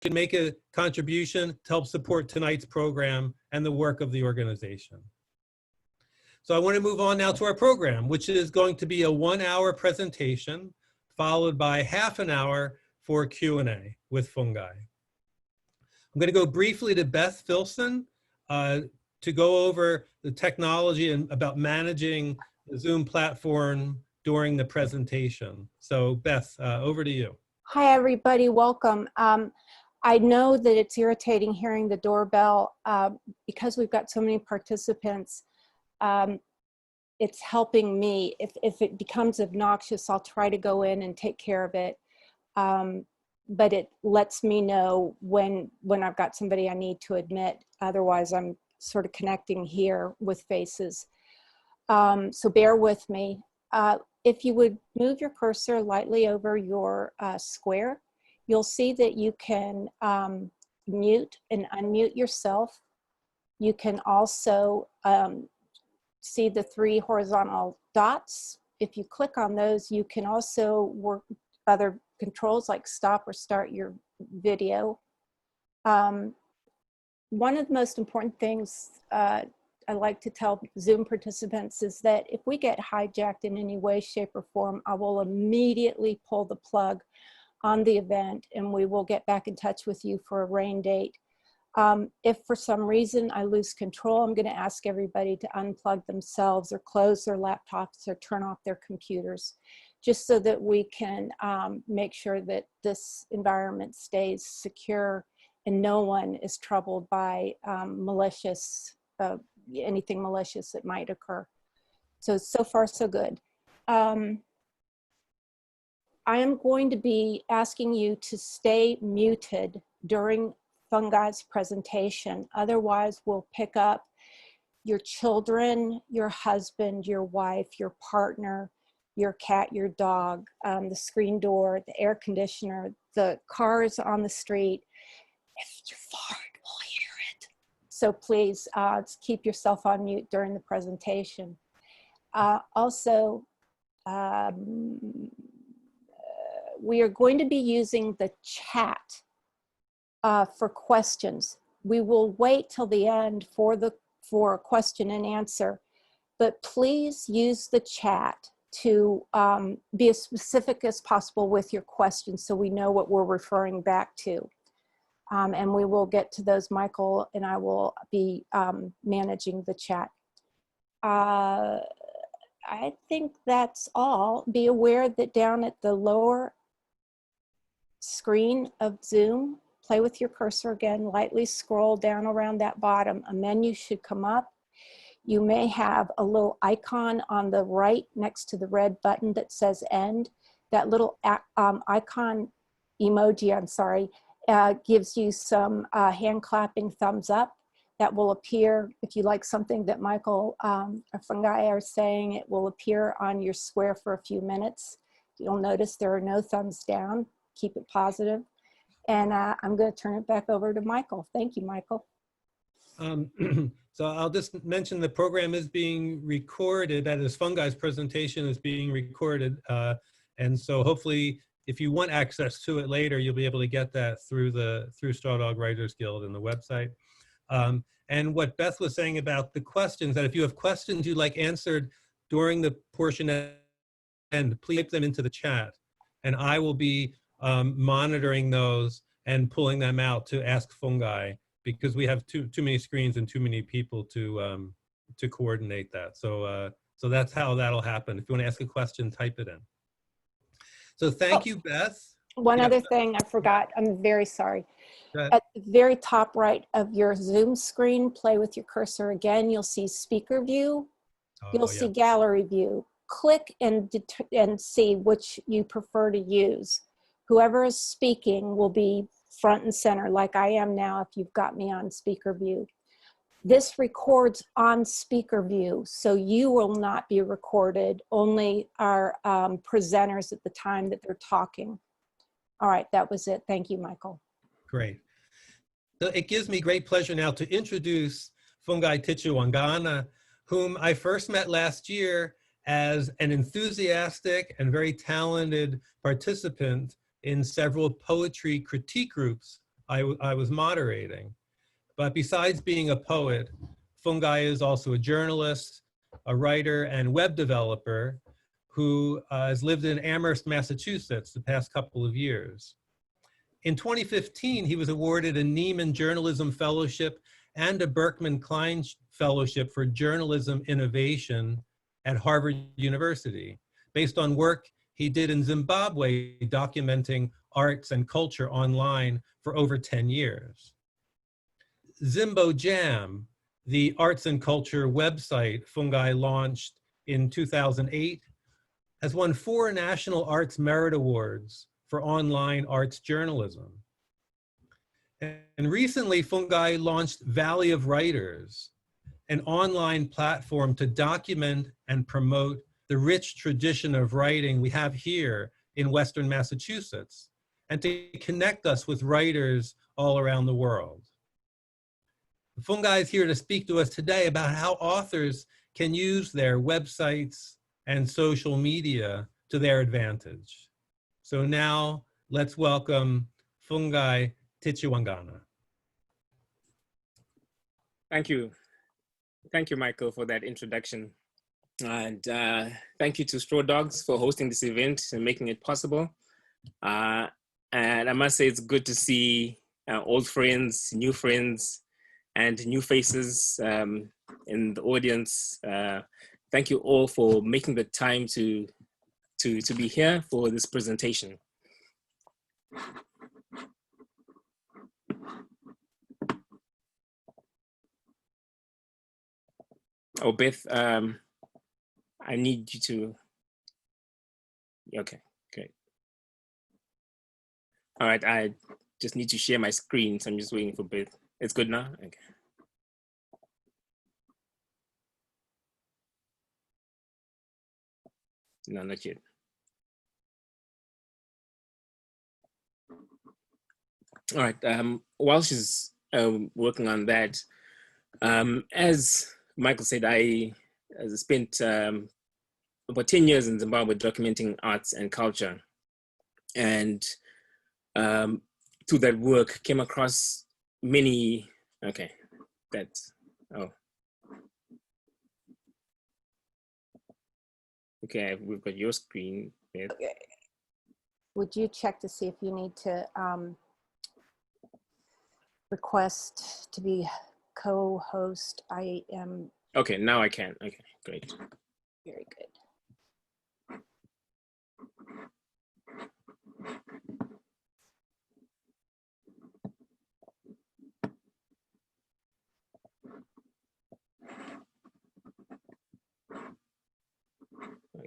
can make a contribution to help support tonight's program and the work of the organization. So I want to move on now to our program, which is going to be a 1-hour presentation followed by half an hour for Q&A with Fungai. I'm going to go briefly to Beth Filson to go over the technology and about managing the Zoom platform during the presentation. So Beth, over to you. Hi, everybody. Welcome. I know that it's irritating hearing the doorbell because we've got so many participants. It's helping me. If it becomes obnoxious, I'll try to go in and take care of it. But it lets me know when I've got somebody I need to admit. Otherwise, I'm sort of connecting here with faces. So bear with me. If you would move your cursor lightly over your square, you'll see that you can mute and unmute yourself. You can also see the 3 horizontal dots. If you click on those, you can also work other controls like stop or start your video. One of the most important things I like to tell Zoom participants is that if we get hijacked in any way, shape, or form, I will immediately pull the plug on the event and we will get back in touch with you for a rain date. If for some reason I lose control, I'm going to ask everybody to unplug themselves or close their laptops or turn off their computers, just so that we can make sure that this environment stays secure and no one is troubled by anything malicious that might occur. So far, so good. I am going to be asking you to stay muted during Fungai's presentation. Otherwise, we'll pick up your children, your husband, your wife, your partner, your cat, your dog, the screen door, the air conditioner, the cars on the street. If you fart, we'll hear it. So please keep yourself on mute during the presentation. Also, we are going to be using the chat for questions. We will wait till the end for a question and answer, but please use the chat to be as specific as possible with your questions so we know what we're referring back to. And we will get to those. Michael and I will be managing the chat. I think that's all. Be aware that down at the lower screen of Zoom, play with your cursor again, lightly scroll down around that bottom. A menu should come up. You may have a little icon on the right next to the red button that says end. That little icon emoji, I'm sorry, gives you some hand clapping thumbs up. That will appear, if you like something that Michael or Fungai are saying, it will appear on your square for a few minutes. You'll notice there are no thumbs down. Keep it positive. And I'm going to turn it back over to Michael. Thank you, Michael. So I'll just mention the program is being recorded. That is, Fungai's presentation is being recorded. And so hopefully, if you want access to it later, you'll be able to get that through Straw Dog Writers Guild and the website. And what Beth was saying about the questions, that if you have questions you'd like answered during the portion at the end, please type them into the chat. And I will be monitoring those and pulling them out to ask Fungai, because we have too many screens and too many people to coordinate that. So that's how that'll happen. If you want to ask a question, type it in. So thank you, Beth. One other thing I forgot. I'm very sorry. At the very top right of your Zoom screen, play with your cursor again. You'll see speaker view. You'll see gallery view. Click and see which you prefer to use. Whoever is speaking will be front and center, like I am now if you've got me on speaker view. This records on speaker view, so you will not be recorded, only our presenters at the time that they're talking. All right, that was it. Thank you, Michael. Great. So it gives me great pleasure now to introduce Fungai Tichawangana, whom I first met last year as an enthusiastic and very talented participant in several poetry critique groups I was moderating. But besides being a poet, Fungai is also a journalist, a writer, and web developer who has lived in Amherst, Massachusetts the past couple of years. In 2015, he was awarded a Nieman Journalism Fellowship and a Berkman Klein Fellowship for Journalism Innovation at Harvard University, based on work he did in Zimbabwe documenting arts and culture online for over 10 years. Zimbo Jam, the arts and culture website Fungai launched in 2008, has won 4 National Arts Merit Awards for online arts journalism. And recently, Fungai launched Valley of Writers, an online platform to document and promote the rich tradition of writing we have here in Western Massachusetts, and to connect us with writers all around the world. Fungai is here to speak to us today about how authors can use their websites and social media to their advantage. So now let's welcome Fungai Tichawangana. Thank you. Thank you, Michael, for that introduction. And thank you to Straw Dogs for hosting this event and making it possible. And I must say it's good to see old friends, and new faces in the audience. Thank you all for making the time to be here for this presentation. Oh, Beth, I need you to, okay, great. All right, I just need to share my screen, so I'm just waiting for Beth. It's good now? Okay. No, not yet. All right, while she's working on that, as Michael said, I spent about 10 years in Zimbabwe documenting arts and culture. And through that work, came across many, okay, that's, oh. Okay, we've got your screen. Okay. Would you check to see if you need to request to be co-host? I am. Okay, now I can. Okay, great. Very good.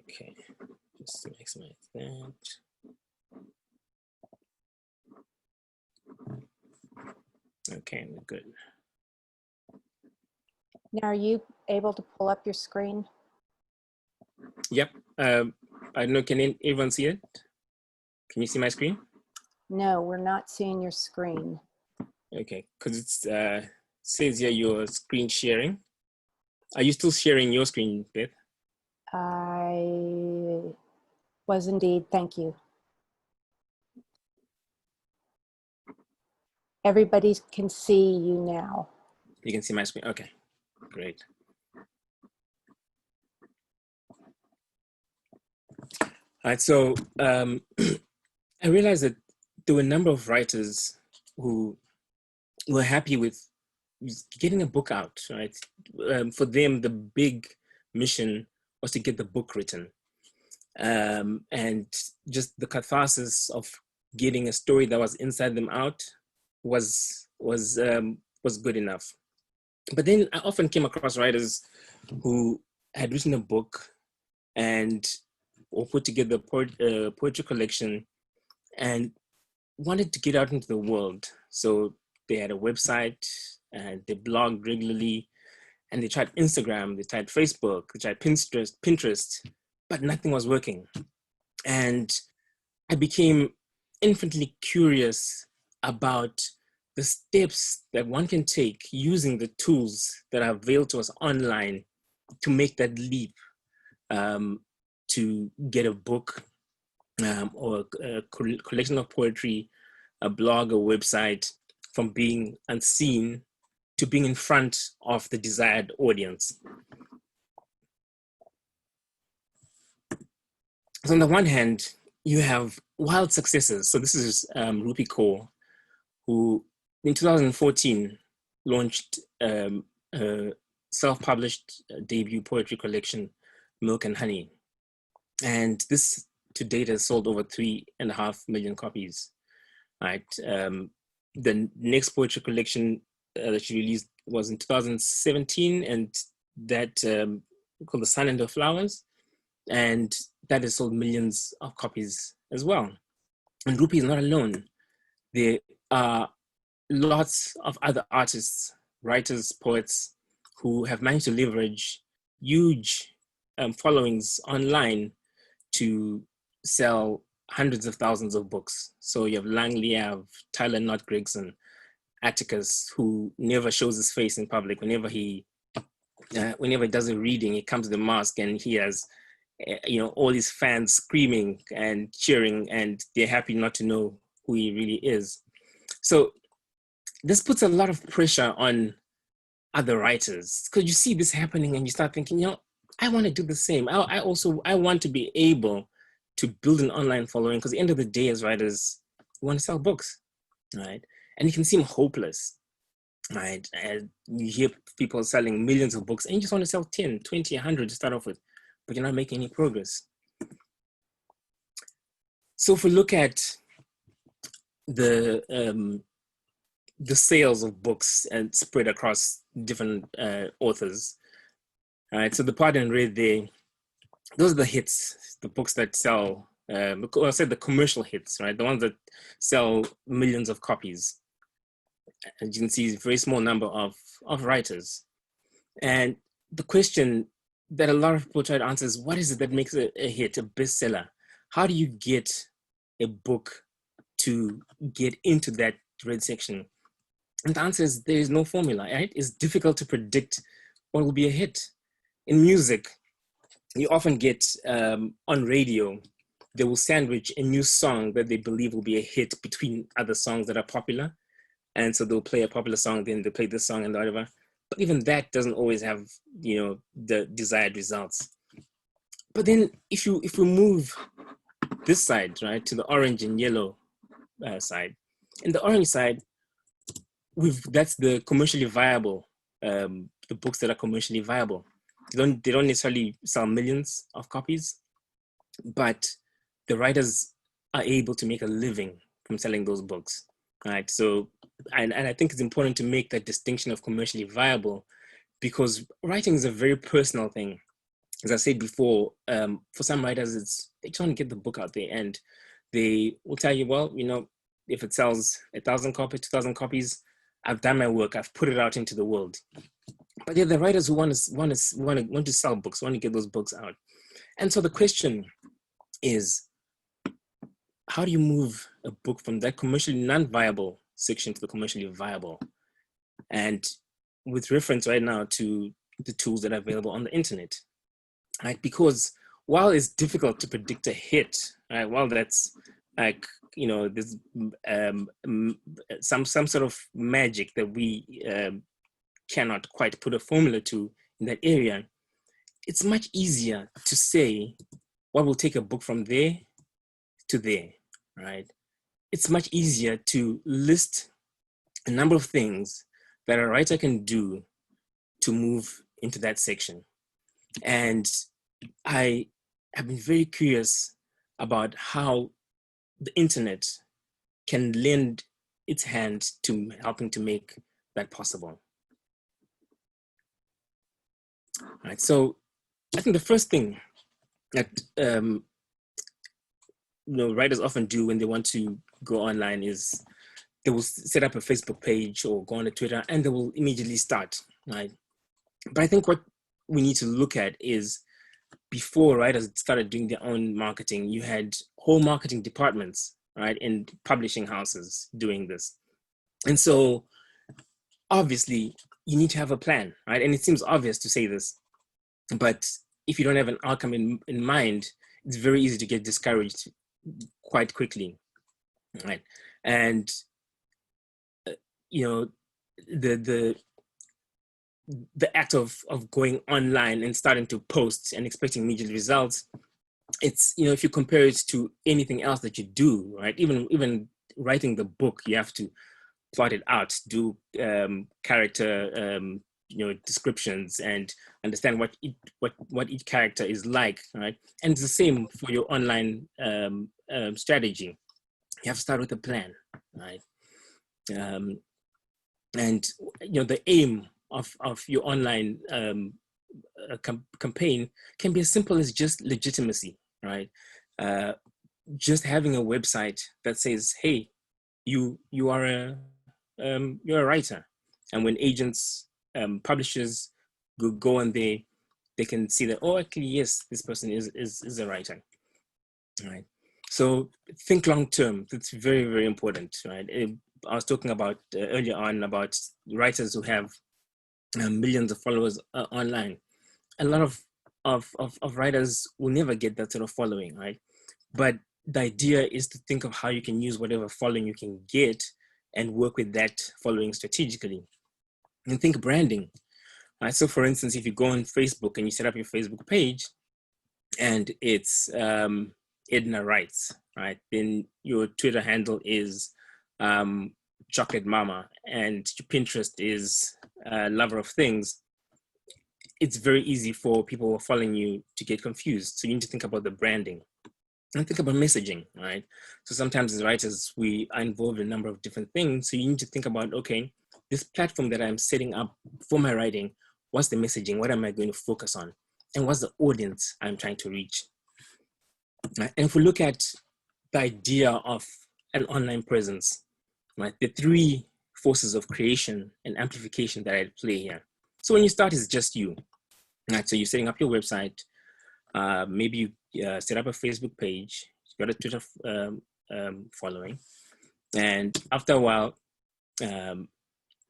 Okay, just maximize that. Okay, we're good. Now, are you able to pull up your screen? Yep. I don't know, can everyone see it? Can you see my screen? No, we're not seeing your screen. Okay, because it says here you're screen sharing. Are you still sharing your screen, Beth? I was indeed, thank you. Everybody can see you now. You can see my screen, okay, great. All right, so I realized that there were a number of writers who were happy with getting a book out, right? For them, the big mission was to get the book written. And just the catharsis of getting a story that was inside them out was good enough. But then I often came across writers who had written a book or put together a poetry collection and wanted to get out into the world. So they had a website and they blogged regularly, and they tried Instagram, they tried Facebook, they tried Pinterest, but nothing was working. And I became infinitely curious about the steps that one can take using the tools that are available to us online to make that leap to get a book or a collection of poetry, a blog, a website, from being unseen to being in front of the desired audience. So on the one hand, you have wild successes. So this is Rupi Kaur, who in 2014 launched a self-published debut poetry collection, Milk and Honey. And this to date has sold over 3.5 million copies, right? The next poetry collection that she released was in 2017, and that called The Sun and the Flowers. And that has sold millions of copies as well. And Rupi is not alone. There are lots of other artists, writers, poets who have managed to leverage huge followings online to sell hundreds of thousands of books. So you have Langley, you have Tyler Knott Gregson, Atticus, who never shows his face in public. Whenever he does a reading, he comes with a mask and he has all his fans screaming and cheering, and they're happy not to know who he really is. So this puts a lot of pressure on other writers, because you see this happening and you start thinking, I want to do the same. I want to be able to build an online following, because at the end of the day, as writers, we want to sell books, right? And it can seem hopeless, right? And you hear people selling millions of books and you just want to sell 10, 20, 100 to start off with, but you're not making any progress. So if we look at the sales of books and spread across different authors, right? So the part and read there, those are the hits, the books that sell, I said the commercial hits, right? The ones that sell millions of copies. As you can see, a very small number of writers. And the question that a lot of people try to answer is, what is it that makes a hit, a bestseller? How do you get a book to get into that read section? And the answer is, there is no formula, right? It's difficult to predict what will be a hit. In music, you often get on radio, they will sandwich a new song that they believe will be a hit between other songs that are popular. And so they'll play a popular song, then they'll play this song and whatever. But even that doesn't always have, the desired results. But then if we move this side, right, to the orange and yellow side, in the orange side, that's the commercially viable, the books that are commercially viable. They don't necessarily sell millions of copies, but the writers are able to make a living from selling those books, right? So, and I think it's important to make that distinction of commercially viable, because writing is a very personal thing. As I said before, for some writers, they just want to get the book out there, and they will tell you, well, if it sells 1,000 copies, 2,000 copies, I've done my work, I've put it out into the world. But they're the writers who want to sell books, want to get those books out. And so the question is, how do you move a book from that commercially non-viable section to the commercially viable? And with reference right now to the tools that are available on the internet, right? Because while it's difficult to predict a hit, right? While that's like, there's some sort of magic that we cannot quite put a formula to in that area, it's much easier to say what will take a book from there to there, right? It's much easier to list a number of things that a writer can do to move into that section. And I have been very curious about how the internet can lend its hand to helping to make that possible. All right, so I think the first thing that writers often do when they want to go online is they will set up a Facebook page or go on a Twitter, and they will immediately start, right? But I think what we need to look at is, before writers started doing their own marketing, you had whole marketing departments, right, in publishing houses doing this. And so obviously you need to have a plan, right? And it seems obvious to say this, but if you don't have an outcome in mind, it's very easy to get discouraged quite quickly, right? And you know, the act of going online and starting to post and expecting immediate results, it's, you know, if you compare it to anything else that you do, right? Even writing the book, you have to plot it out, do character you know, descriptions, and understand what each character is like, right? And it's the same for your online strategy. You have to start with a plan, right? And you know, the aim of your online campaign can be as simple as just legitimacy, right? Just having a website that says, hey, you're a writer, and when agents, publishers go on there, they can see that, oh, actually, yes, this person is a writer, right? So think long term. That's very, very important, right? I was talking about earlier on about writers who have millions of followers online. A lot of writers will never get that sort of following, right? But the idea is to think of how you can use whatever following you can get and work with that following strategically. And think branding, right? So for instance, if you go on Facebook and you set up your Facebook page and it's Edna Writes, right? Then your Twitter handle is Chocolate Mama, and your Pinterest is Lover of Things. It's very easy for people who are following you to get confused. So you need to think about the branding and think about messaging, right? So sometimes as writers, we are involved in a number of different things. So you need to think about, okay, this platform that I'm setting up for my writing, what's the messaging? What am I going to focus on? And what's the audience I'm trying to reach? Right? And if we look at the idea of an online presence, right, the three forces of creation and amplification that I play here. So when you start, it's just you, right? So you're setting up your website, maybe you set up a Facebook page, you've got a Twitter following, and after a while,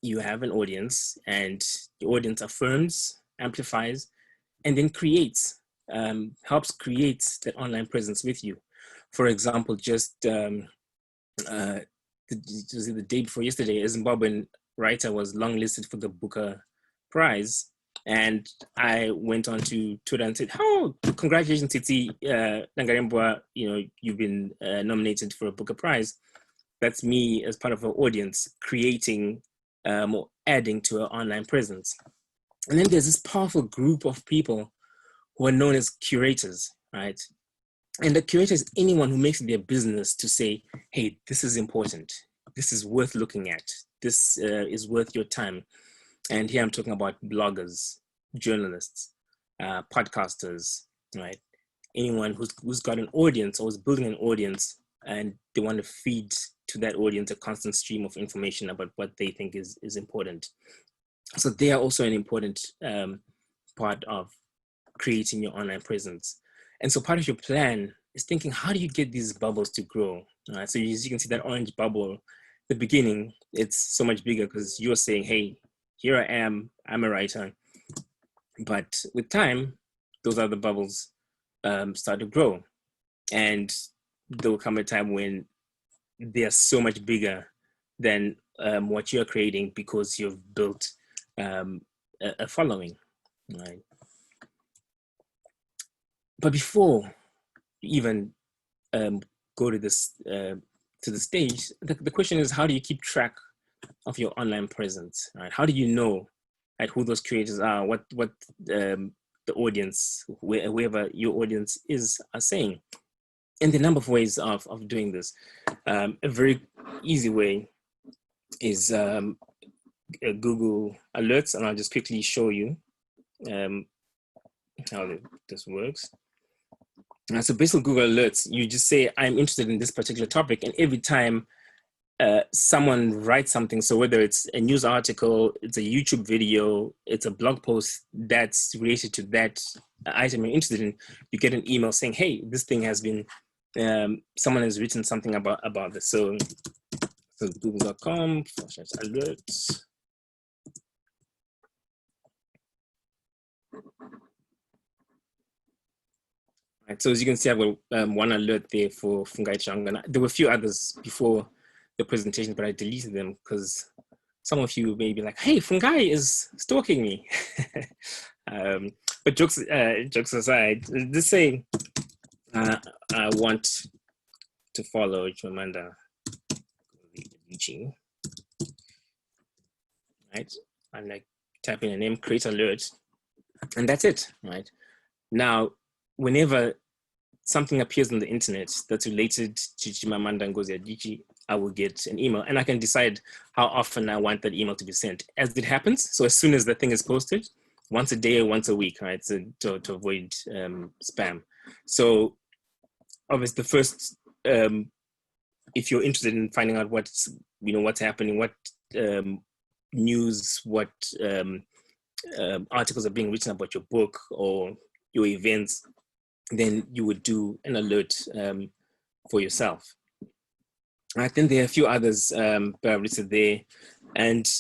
you have an audience, and the audience affirms, amplifies, and then creates, helps create that online presence with you. For example, just the day before yesterday, a Zimbabwean writer was longlisted for the Booker Prize. And I went on to Twitter and said, "Oh, congratulations, Titi Nangarembwa, you know, you've been nominated for a Booker Prize." That's me as part of our audience creating or adding to our online presence. And then there's this powerful group of people who are known as curators, right? And the curator is anyone who makes it their business to say, hey, this is important. This is worth looking at. This is worth your time. And here I'm talking about bloggers, journalists, podcasters, right? Anyone who's got an audience or is building an audience, and they want to feed to that audience a constant stream of information about what they think is important. So they are also an important part of creating your online presence. And so part of your plan is thinking, how do you get these bubbles to grow? So as you can see that orange bubble, the beginning, it's so much bigger because you're saying, hey, here I am, I'm a writer. But with time, those other bubbles start to grow. And there will come a time when they are so much bigger than what you're creating because you've built a following, right? But before you even go to this to the stage, the question is, how do you keep track of your online presence, right? How do you know, right, who those creators are, what the audience, whoever your audience is, are saying? And the number of ways of doing this. A very easy way is Google Alerts, and I'll just quickly show you how this works. So basically Google Alerts, you just say, I'm interested in this particular topic, and every time someone writes something, so whether it's a news article, it's a YouTube video, it's a blog post that's related to that item you're interested in, you get an email saying, hey, this thing has been, someone has written something about this. So google.com/alerts. Right, so as you can see, I've got one alert there for Fungai Tichawangana. There were a few others before the presentation, but I deleted them because some of you may be like, hey, Fungai is stalking me. But jokes aside, just say, I want to follow Chimamanda, right? I'm like typing a name, create alert, and that's it, right? Now, whenever something appears on the internet that's related to Chimamanda Ngozi Adichie, I will get an email, and I can decide how often I want that email to be sent as it happens. So as soon as the thing is posted, once a day or once a week, right? So to avoid spam. So obviously the first, if you're interested in finding out what's happening, what news, what articles are being written about your book or your events, then you would do an alert for yourself. I think there are a few others that are listed there, and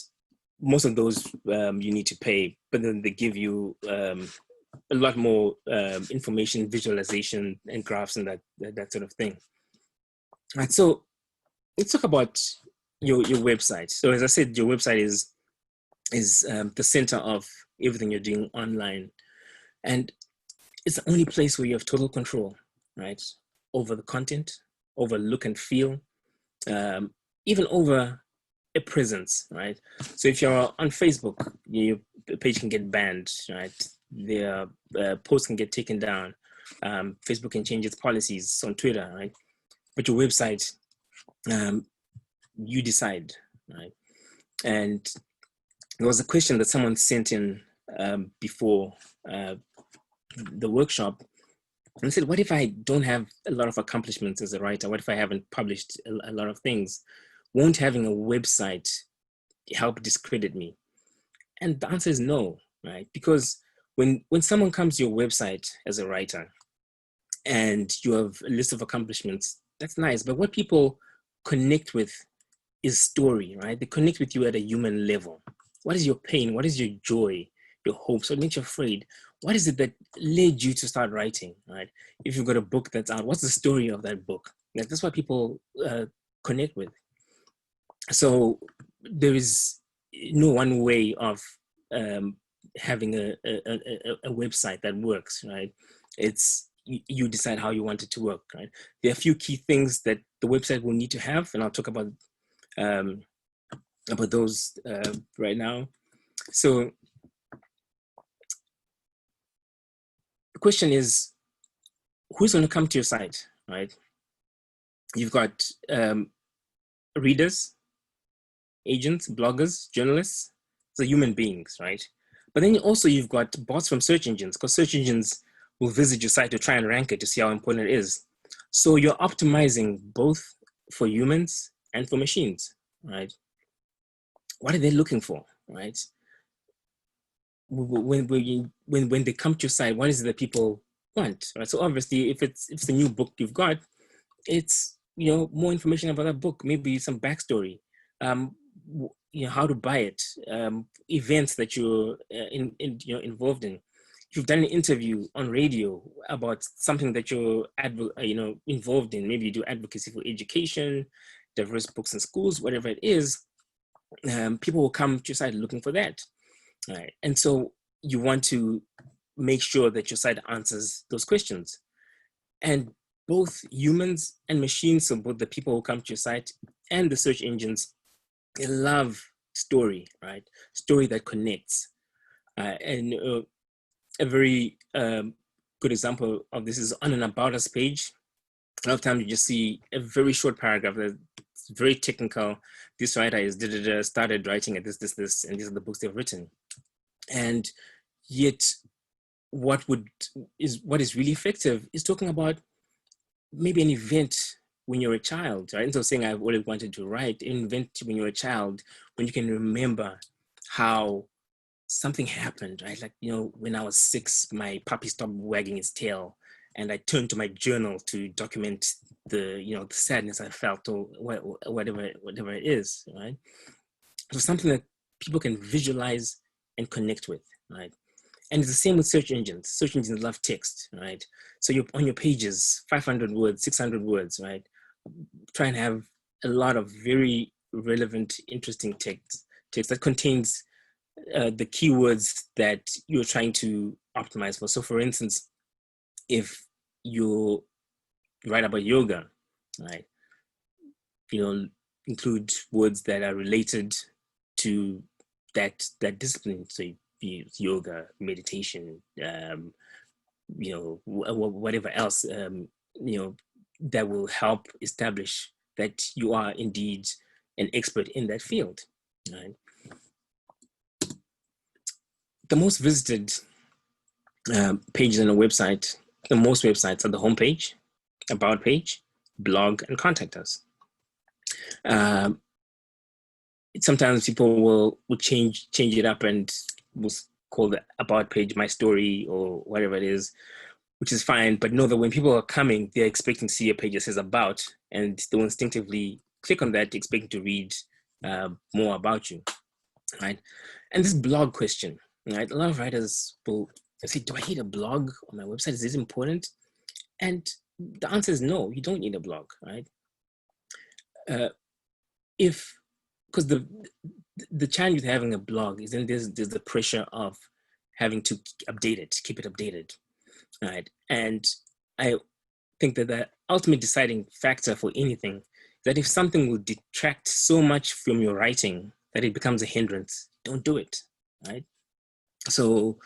most of those you need to pay, but then they give you a lot more information, visualization, and graphs and that sort of thing. All right, so let's talk about your website. So as I said, your website is the center of everything you're doing online, and it's the only place where you have total control, right, over the content, over look and feel, even over a presence, right? So if you're on Facebook, your page can get banned, right? Their posts can get taken down. Facebook can change its policies on Twitter, right? But your website, you decide, right? And there was a question that someone sent in before the workshop, and I said, what if I don't have a lot of accomplishments as a writer? What if I haven't published a lot of things? Won't having a website help discredit me? And the answer is no, right? Because when someone comes to your website as a writer and you have a list of accomplishments, that's nice. But what people connect with is story, right? They connect with you at a human level. What is your pain? What is your joy, your hopes? What makes you afraid? What is it that led you to start writing, right? If you've got a book that's out, what's the story of that book? That's what people connect with. So there is no one way of having a website that works, right? It's you decide how you want it to work, right? There are a few key things that the website will need to have, and I'll talk about those right now. So the question is, who's going to come to your site, right? You've got readers, agents, bloggers, journalists, so human beings, right? But then also you've got bots from search engines, because search engines will visit your site to try and rank it to see how important it is. So you're optimizing both for humans and for machines, right? What are they looking for, right? When they come to your site, what is it that people want, right? So obviously, if it's a new book you've got, it's more information about that book, maybe some backstory, how to buy it, events that you're involved in. If you've done an interview on radio about something that you're involved in, maybe you do advocacy for education, diverse books in schools, whatever it is, people will come to your site looking for that. Right. And so you want to make sure that your site answers those questions. And both humans and machines, so both the people who come to your site and the search engines, they love story, right? Story that connects. And a very good example of this is on an About Us page. A lot of times you just see a very short paragraph that's very technical. This writer is started writing at this, and these are the books they've written. And yet what is really effective is talking about maybe an event when you're a child, right? And so saying I've always wanted to write an event when you're a child, when you can remember how something happened, right? Like, when I was 6, my puppy stopped wagging its tail, and I turned to my journal to document the sadness I felt, or whatever it is, right? So something that people can visualize and connect with, right? And it's the same with search engines. Search engines love text, right? So you're on your pages, 500 words, 600 words, right? Try and have a lot of very relevant, interesting text that contains the keywords that you're trying to optimize for. So for instance, if you write about yoga, right, include words that are related to that discipline. So yoga, meditation, whatever else, that will help establish that you are indeed an expert in that field, right? The most visited pages on a website, the most websites are the homepage, about page, blog, and contact us. Sometimes people will change it up and will call the about page my story or whatever it is, which is fine. But know that when people are coming, they're expecting to see a page that says about, and they'll instinctively click on that, expecting to read more about you, right? And this blog question, right? A lot of writers will say, do I need a blog on my website? Is this important? And the answer is no, you don't need a blog, right? Because the challenge with having a blog is then there's the pressure of having to update it, keep it updated, right? And I think that the ultimate deciding factor for anything is that if something will detract so much from your writing that it becomes a hindrance, don't do it, right? So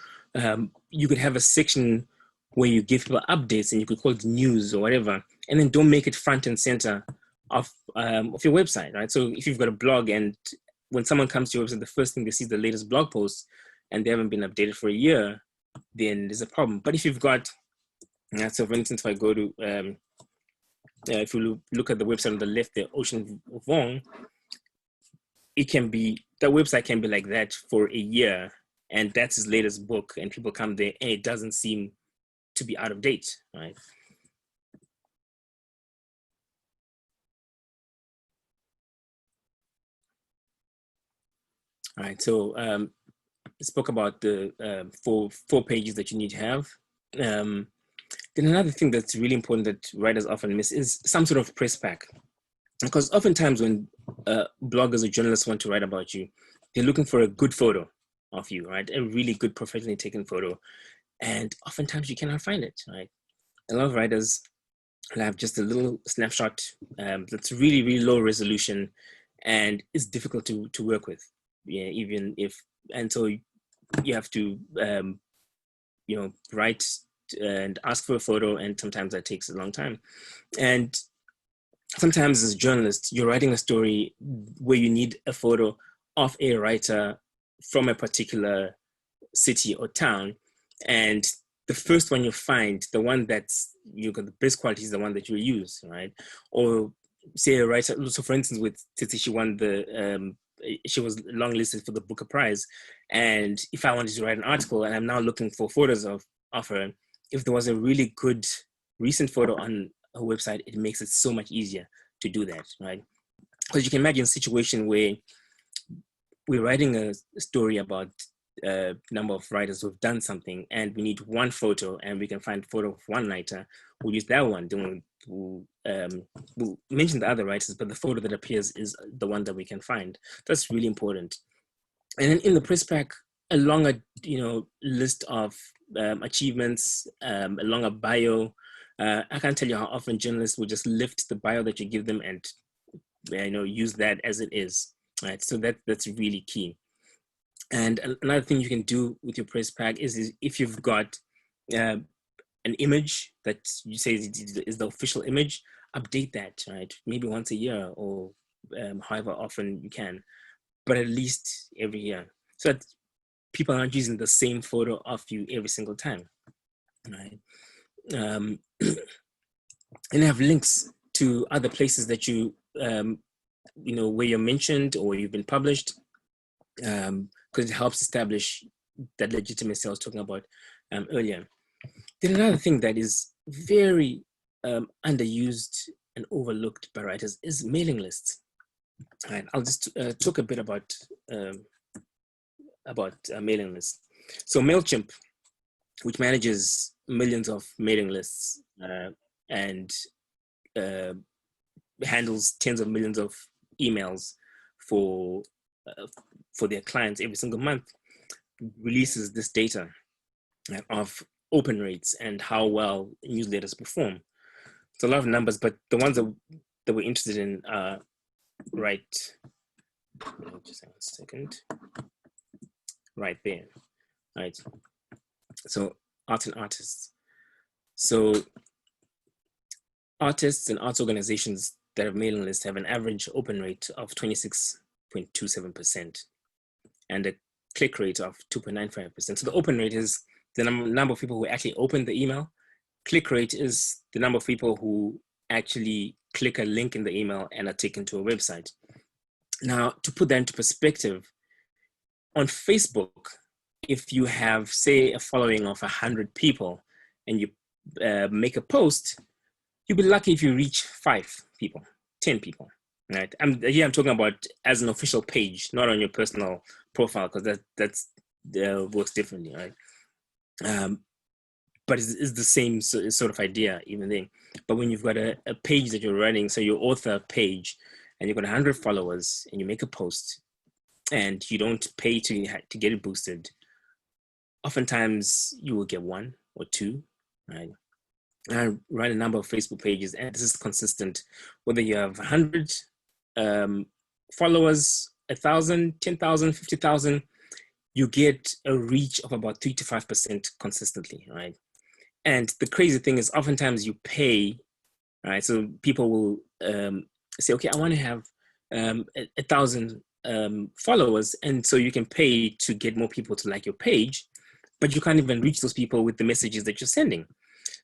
you could have a section where you give people updates and you could call it news or whatever, and then don't make it front and center of your website, right? So if you've got a blog and when someone comes to your website, the first thing they see is the latest blog post and they haven't been updated for a year, then there's a problem. But if you've got, so for instance, if I go to, if you look at the website on the left, the Ocean Vuong, it can be, the website can be like that for a year, and that's his latest book, and people come there and it doesn't seem to be out of date, right? All right, so spoke about the four pages that you need to have. Then another thing that's really important that writers often miss is some sort of press pack. Because oftentimes when bloggers or journalists want to write about you, they're looking for a good photo of you, right? A really good professionally taken photo. And oftentimes you cannot find it, right? A lot of writers have just a little snapshot that's really, really low resolution and it's difficult to work with. Yeah, even if, and so you have to, write and ask for a photo, and sometimes that takes a long time. And sometimes as a journalist, you're writing a story where you need a photo of a writer from a particular city or town. And the first one you find, the one that's, you got the best quality is the one that you use, right? Or say a writer, so for instance, with Titi, she won she was longlisted for the Booker Prize. And if I wanted to write an article and I'm now looking for photos of her, if there was a really good recent photo on her website, it makes it so much easier to do that, right? Because you can imagine a situation where we're writing a story about a number of writers who've done something and we need one photo and we can find a photo of one writer. We'll use that one. Then we'll mention the other writers, but the photo that appears is the one that we can find. That's really important. And then in the press pack, a longer, list of achievements, a longer bio. I can't tell you how often journalists will just lift the bio that you give them and use that as it is, right? So that's really key. And another thing you can do with your press pack is if you've got an image that you say is the official image, update that, right? Maybe once a year or however often you can, but at least every year, so that people aren't using the same photo of you every single time, right? And have links to other places that you, where you're mentioned or you've been published, because it helps establish that legitimacy I was talking about earlier. Then another thing that is very underused and overlooked by writers is mailing lists. Right, I'll just talk a bit about mailing lists. So MailChimp, which manages millions of mailing lists and handles tens of millions of emails for for their clients every single month releases this data of open rates and how well newsletters perform. It's a lot of numbers, but the ones that we're interested in are right. Just a second. Right there, right? So art and artists. So artists and arts organizations that have mailing lists have an average open rate of 26.27% and a click rate of 2.95%. So the open rate is the number of people who actually open the email. Click rate is the number of people who actually click a link in the email and are taken to a website. Now, to put that into perspective, on Facebook, if you have, say, a following of 100 people and you make a post, you'll be lucky if you reach 5 people, 10 people, right? I'm talking about as an official page, not on your personal profile, because that's works differently, right? But it's the same sort of idea, even then. But when you've got a page that you're running, so your author page, and you've got 100 followers, and you make a post, and you don't pay to get it boosted, oftentimes you will get 1 or 2, right? I run a number of Facebook pages, and this is consistent. Whether you have 100 followers, 1,000, 10,000, 50,000, you get a reach of about 3 to 5% consistently, right? And the crazy thing is, oftentimes you pay, right? So people will say, okay, I want to have 1,000 followers, and so you can pay to get more people to like your page, but you can't even reach those people with the messages that you're sending.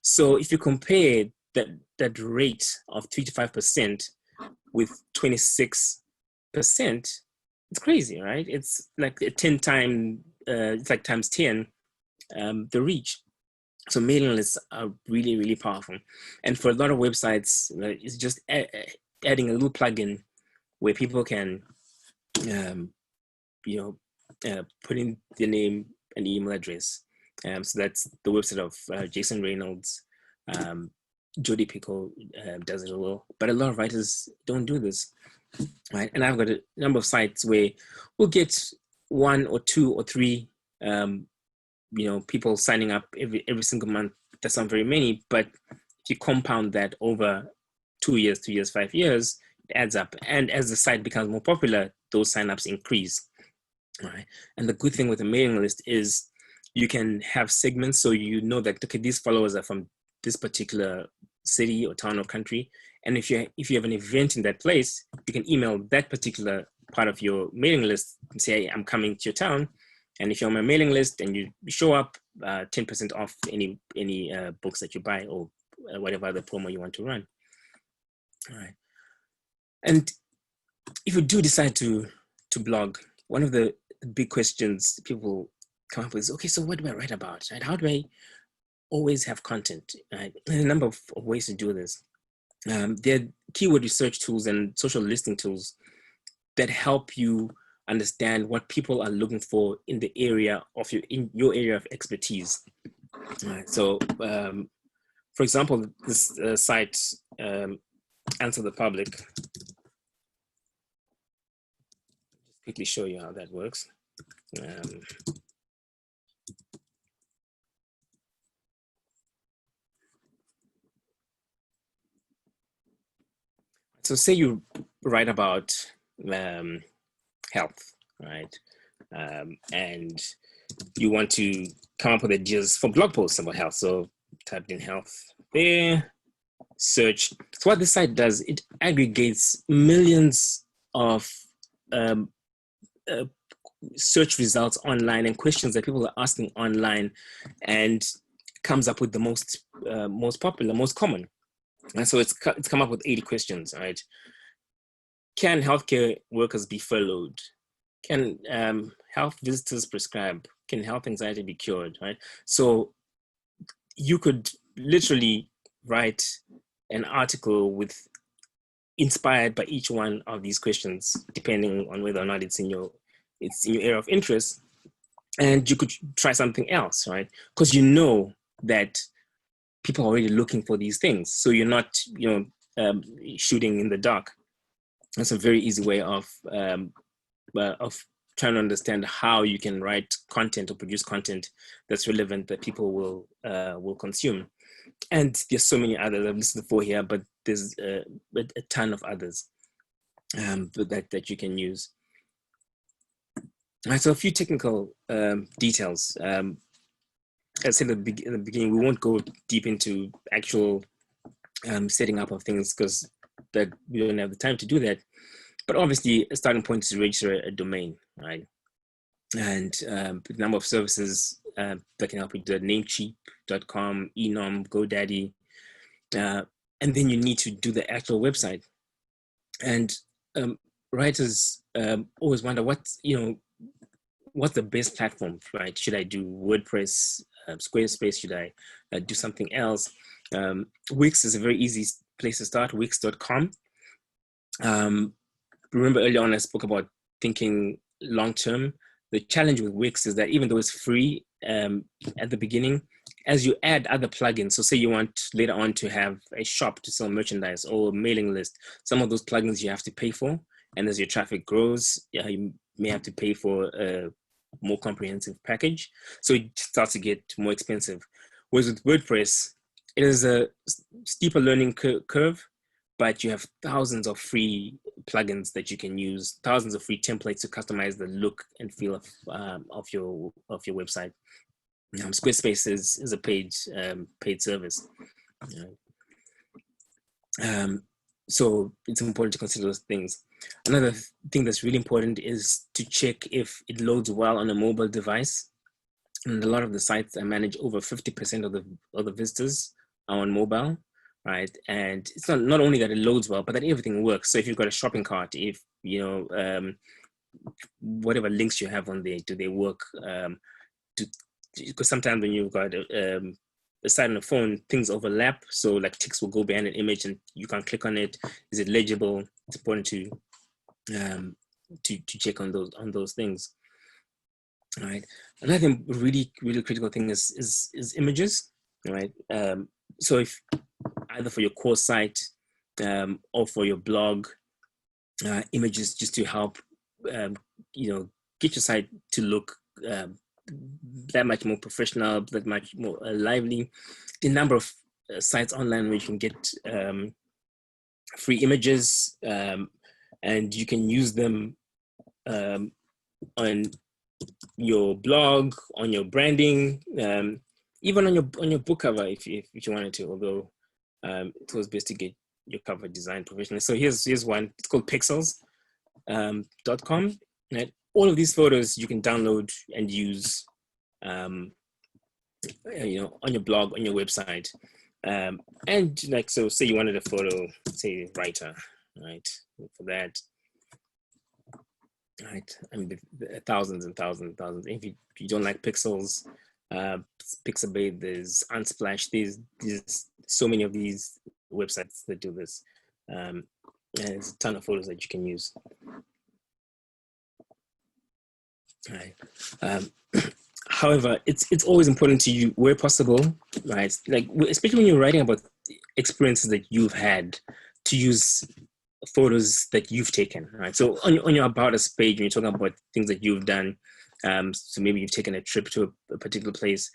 So if you compare that rate of 3 to 5% with 26%, it's crazy, right? It's like a 10 times, it's like times 10 the reach. So mailing lists are really, really powerful. And for a lot of websites, it's just adding a little plugin where people can, put in their name and email address. So that's the website of Jason Reynolds. Jody Pickle does it a little, but a lot of writers don't do this, right? And I've got a number of sites where we'll get 1 or 2 or 3, people signing up every single month. That's not very many, but if you compound that over 2 years, 3 years, 5 years, it adds up. And as the site becomes more popular, those signups increase, right? And the good thing with a mailing list is you can have segments, so you know that, okay, these followers are from this particular city or town or country. And if you have an event in that place, you can email that particular part of your mailing list and say, hey, I'm coming to your town. And if you're on my mailing list and you show up, 10% off any books that you buy, or whatever other promo you want to run. All right. And if you do decide to blog, one of the big questions people come up with is, okay, so what do I write about? Right? How do I always have content? Right? There's a number of ways to do this. There are keyword research tools and social listing tools that help you understand what people are looking for in the area of your area of expertise. Right. So, for example, this site, Answer the Public. Just quickly show you how that works. So say you write about health, right? And you want to come up with ideas for blog posts about health. So type in health there, search. So what this site does, it aggregates millions of search results online and questions that people are asking online, and comes up with the most popular, most common. And so it's come up with 80 questions, right? Can healthcare workers be furloughed? Can health visitors prescribe? Can health anxiety be cured, right? So you could literally write an article inspired by each one of these questions, depending on whether or not it's in your area of interest. And you could try something else, right? Because you know that people are already looking for these things. So you're not, shooting in the dark. That's a very easy way of of trying to understand how you can write content or produce content that's relevant that people will consume. And there's so many others. I've listed 4 here, but there's a ton of others that you can use. So a few technical details. As I said in the beginning, we won't go deep into actual setting up of things because that we don't have the time to do that. But obviously, a starting point is to register a domain, right? And the number of services that can help you do that, Namecheap.com, eNom, GoDaddy. And then you need to do the actual website. And writers always wonder what's the best platform, right? Should I do WordPress, Squarespace? Should I do something else? Wix is a very easy place to start, wix.com. Remember earlier on I spoke about thinking long-term. The challenge with Wix is that even though it's free at the beginning, as you add other plugins, so say you want later on to have a shop to sell merchandise or a mailing list, some of those plugins you have to pay for. And as your traffic grows, you may have to pay for a more comprehensive package. So it starts to get more expensive. Whereas with WordPress, it is a steeper learning curve, but you have thousands of free plugins that you can use, thousands of free templates to customize the look and feel of your website. Squarespace is a paid service. So it's important to consider those things. Another thing that's really important is to check if it loads well on a mobile device. And a lot of the sites I manage, over 50% of the visitors are on mobile, right? And it's not only that it loads well, but that everything works. So if you've got a shopping cart, if whatever links you have on there, do they work? Because sometimes when you've got a site on the phone, things overlap. So like text will go behind an image and you can't click on it. Is it legible? It's important to check on those things. All right. Another really critical thing is images. All right. So if either for your core site or for your blog, images just to help get your site to look that much more professional, that much more lively. The number of sites online where you can get free images and you can use them on your blog, on your branding, even on your book cover if you wanted to, although it was best to get your cover designed professionally. So here's one. It's called pixels.com. Right? All of these photos you can download and use on your blog, on your website. And like, so say you wanted a photo, say writer, right? For that, right? I mean, thousands and thousands and thousands. If you don't like pixels, Pixabay, there's Unsplash, there's so many of these websites that do this. And there's a ton of photos that you can use. Right. However, it's always important to you, where possible, right? Like, especially when you're writing about experiences that you've had, to use photos that you've taken, right? So on your About Us page, when you're talking about things that you've done, so maybe you've taken a trip to a particular place,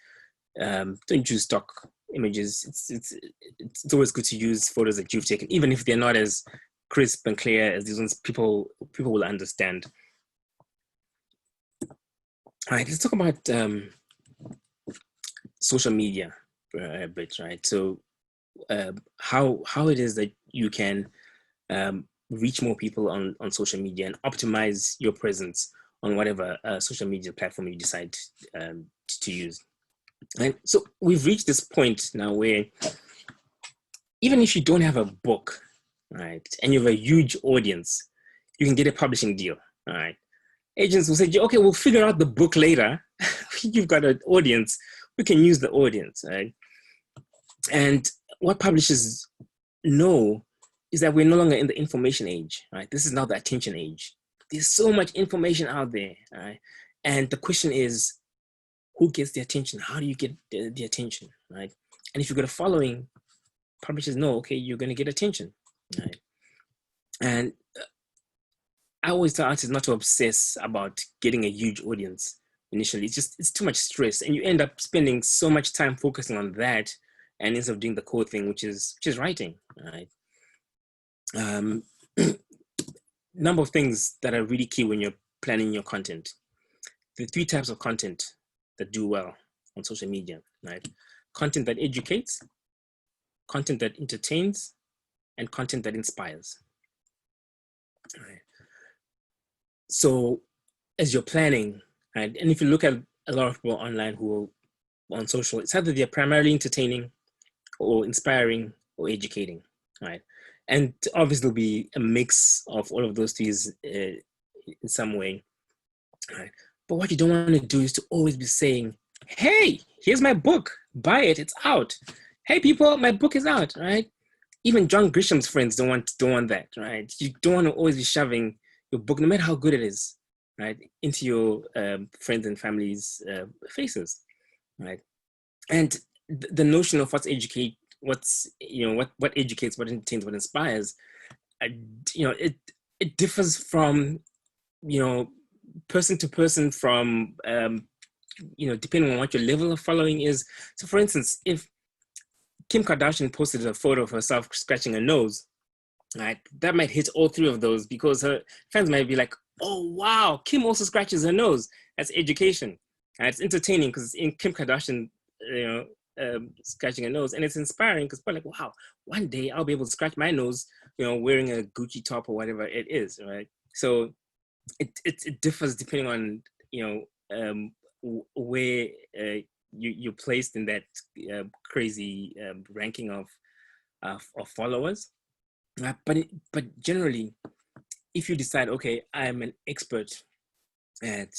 don't use stock images. It's always good to use photos that you've taken, even if they're not as crisp and clear as these ones. People will understand. All right, let's talk about social media a bit, right? So how it is that you can reach more people on social media and optimize your presence on whatever social media platform you decide to use. Right? So we've reached this point now where even if you don't have a book, right, and you have a huge audience, you can get a publishing deal, all right? Agents will say, okay, we'll figure out the book later. You've got an audience. We can use the audience, right? And what publishers know is that we're no longer in the information age, right? This is now the attention age. There's so much information out there, right? And the question is, who gets the attention? How do you get the attention, right? And if you've got a following, publishers know, okay, you're going to get attention, right? And I always tell artists not to obsess about getting a huge audience initially. It's too much stress, and you end up spending so much time focusing on that, and instead of doing the core thing, which is writing, right? Number of things that are really key when you're planning your content. The 3 types of content that do well on social media, right? Content that educates, content that entertains, and content that inspires. Right. So as you're planning, right, and if you look at a lot of people online who are on social, it's either they're primarily entertaining or inspiring or educating, right? And obviously there'll be a mix of all of those things in some way, right? But what you don't want to do is to always be saying, hey, here's my book, buy it, it's out. Hey people, my book is out, right? Even John Grisham's friends don't want that, right? You don't want to always be shoving your book, no matter how good it is, right, into your friends and family's faces, right? And the notion of what educates, what educates, what entertains, what inspires, it differs from, person to person, from depending on what your level of following is. So for instance, if Kim Kardashian posted a photo of herself scratching her nose, right, that might hit all 3 of those, because her fans might be like, oh wow, Kim also scratches her nose. That's education. And it's entertaining because in Kim Kardashian, scratching her nose, and it's inspiring because we're like, wow, one day I'll be able to scratch my nose, wearing a Gucci top or whatever it is, right? So it differs depending on where you're placed in that crazy ranking of followers. But generally, if you decide, okay, I'm an expert at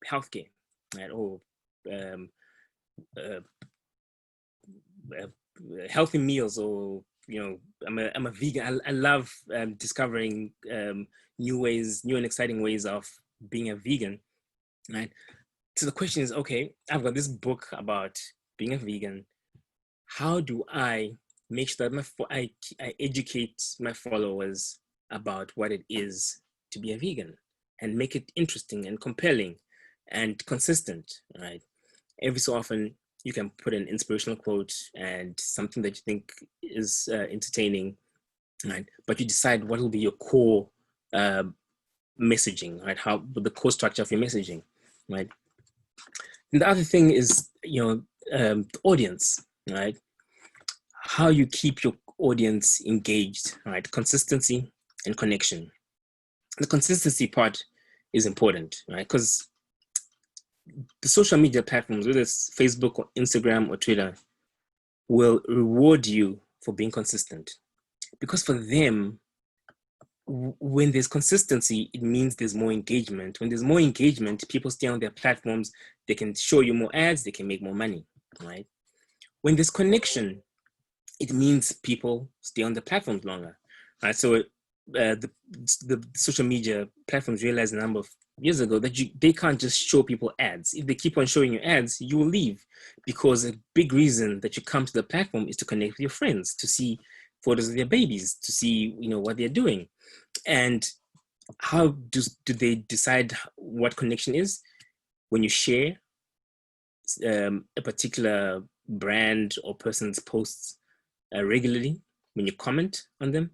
healthcare, right, or healthy meals, or I'm a vegan. I love discovering new and exciting ways of being a vegan, right? So the question is, okay, I've got this book about being a vegan. How do I make sure that I educate my followers about what it is to be a vegan, and make it interesting and compelling and consistent, right? Every so often, you can put an inspirational quote and something that you think is entertaining, right? But you decide what will be your core messaging, right? How the core structure of your messaging, right? And the other thing is, the audience, right? How you keep your audience engaged, right? Consistency and connection. The consistency part is important, right? Because the social media platforms, whether it's Facebook or Instagram or Twitter, will reward you for being consistent. Because for them, when there's consistency, it means there's more engagement. When there's more engagement, people stay on their platforms, they can show you more ads, they can make more money, right? When there's connection, it means people stay on the platforms longer, right? So the social media platforms realized a number of years ago that they can't just show people ads. If they keep on showing you ads, you will leave, because a big reason that you come to the platform is to connect with your friends, to see photos of their babies, to see what they're doing. And how do they decide what connection is? When you share a particular brand or person's posts regularly, when you comment on them,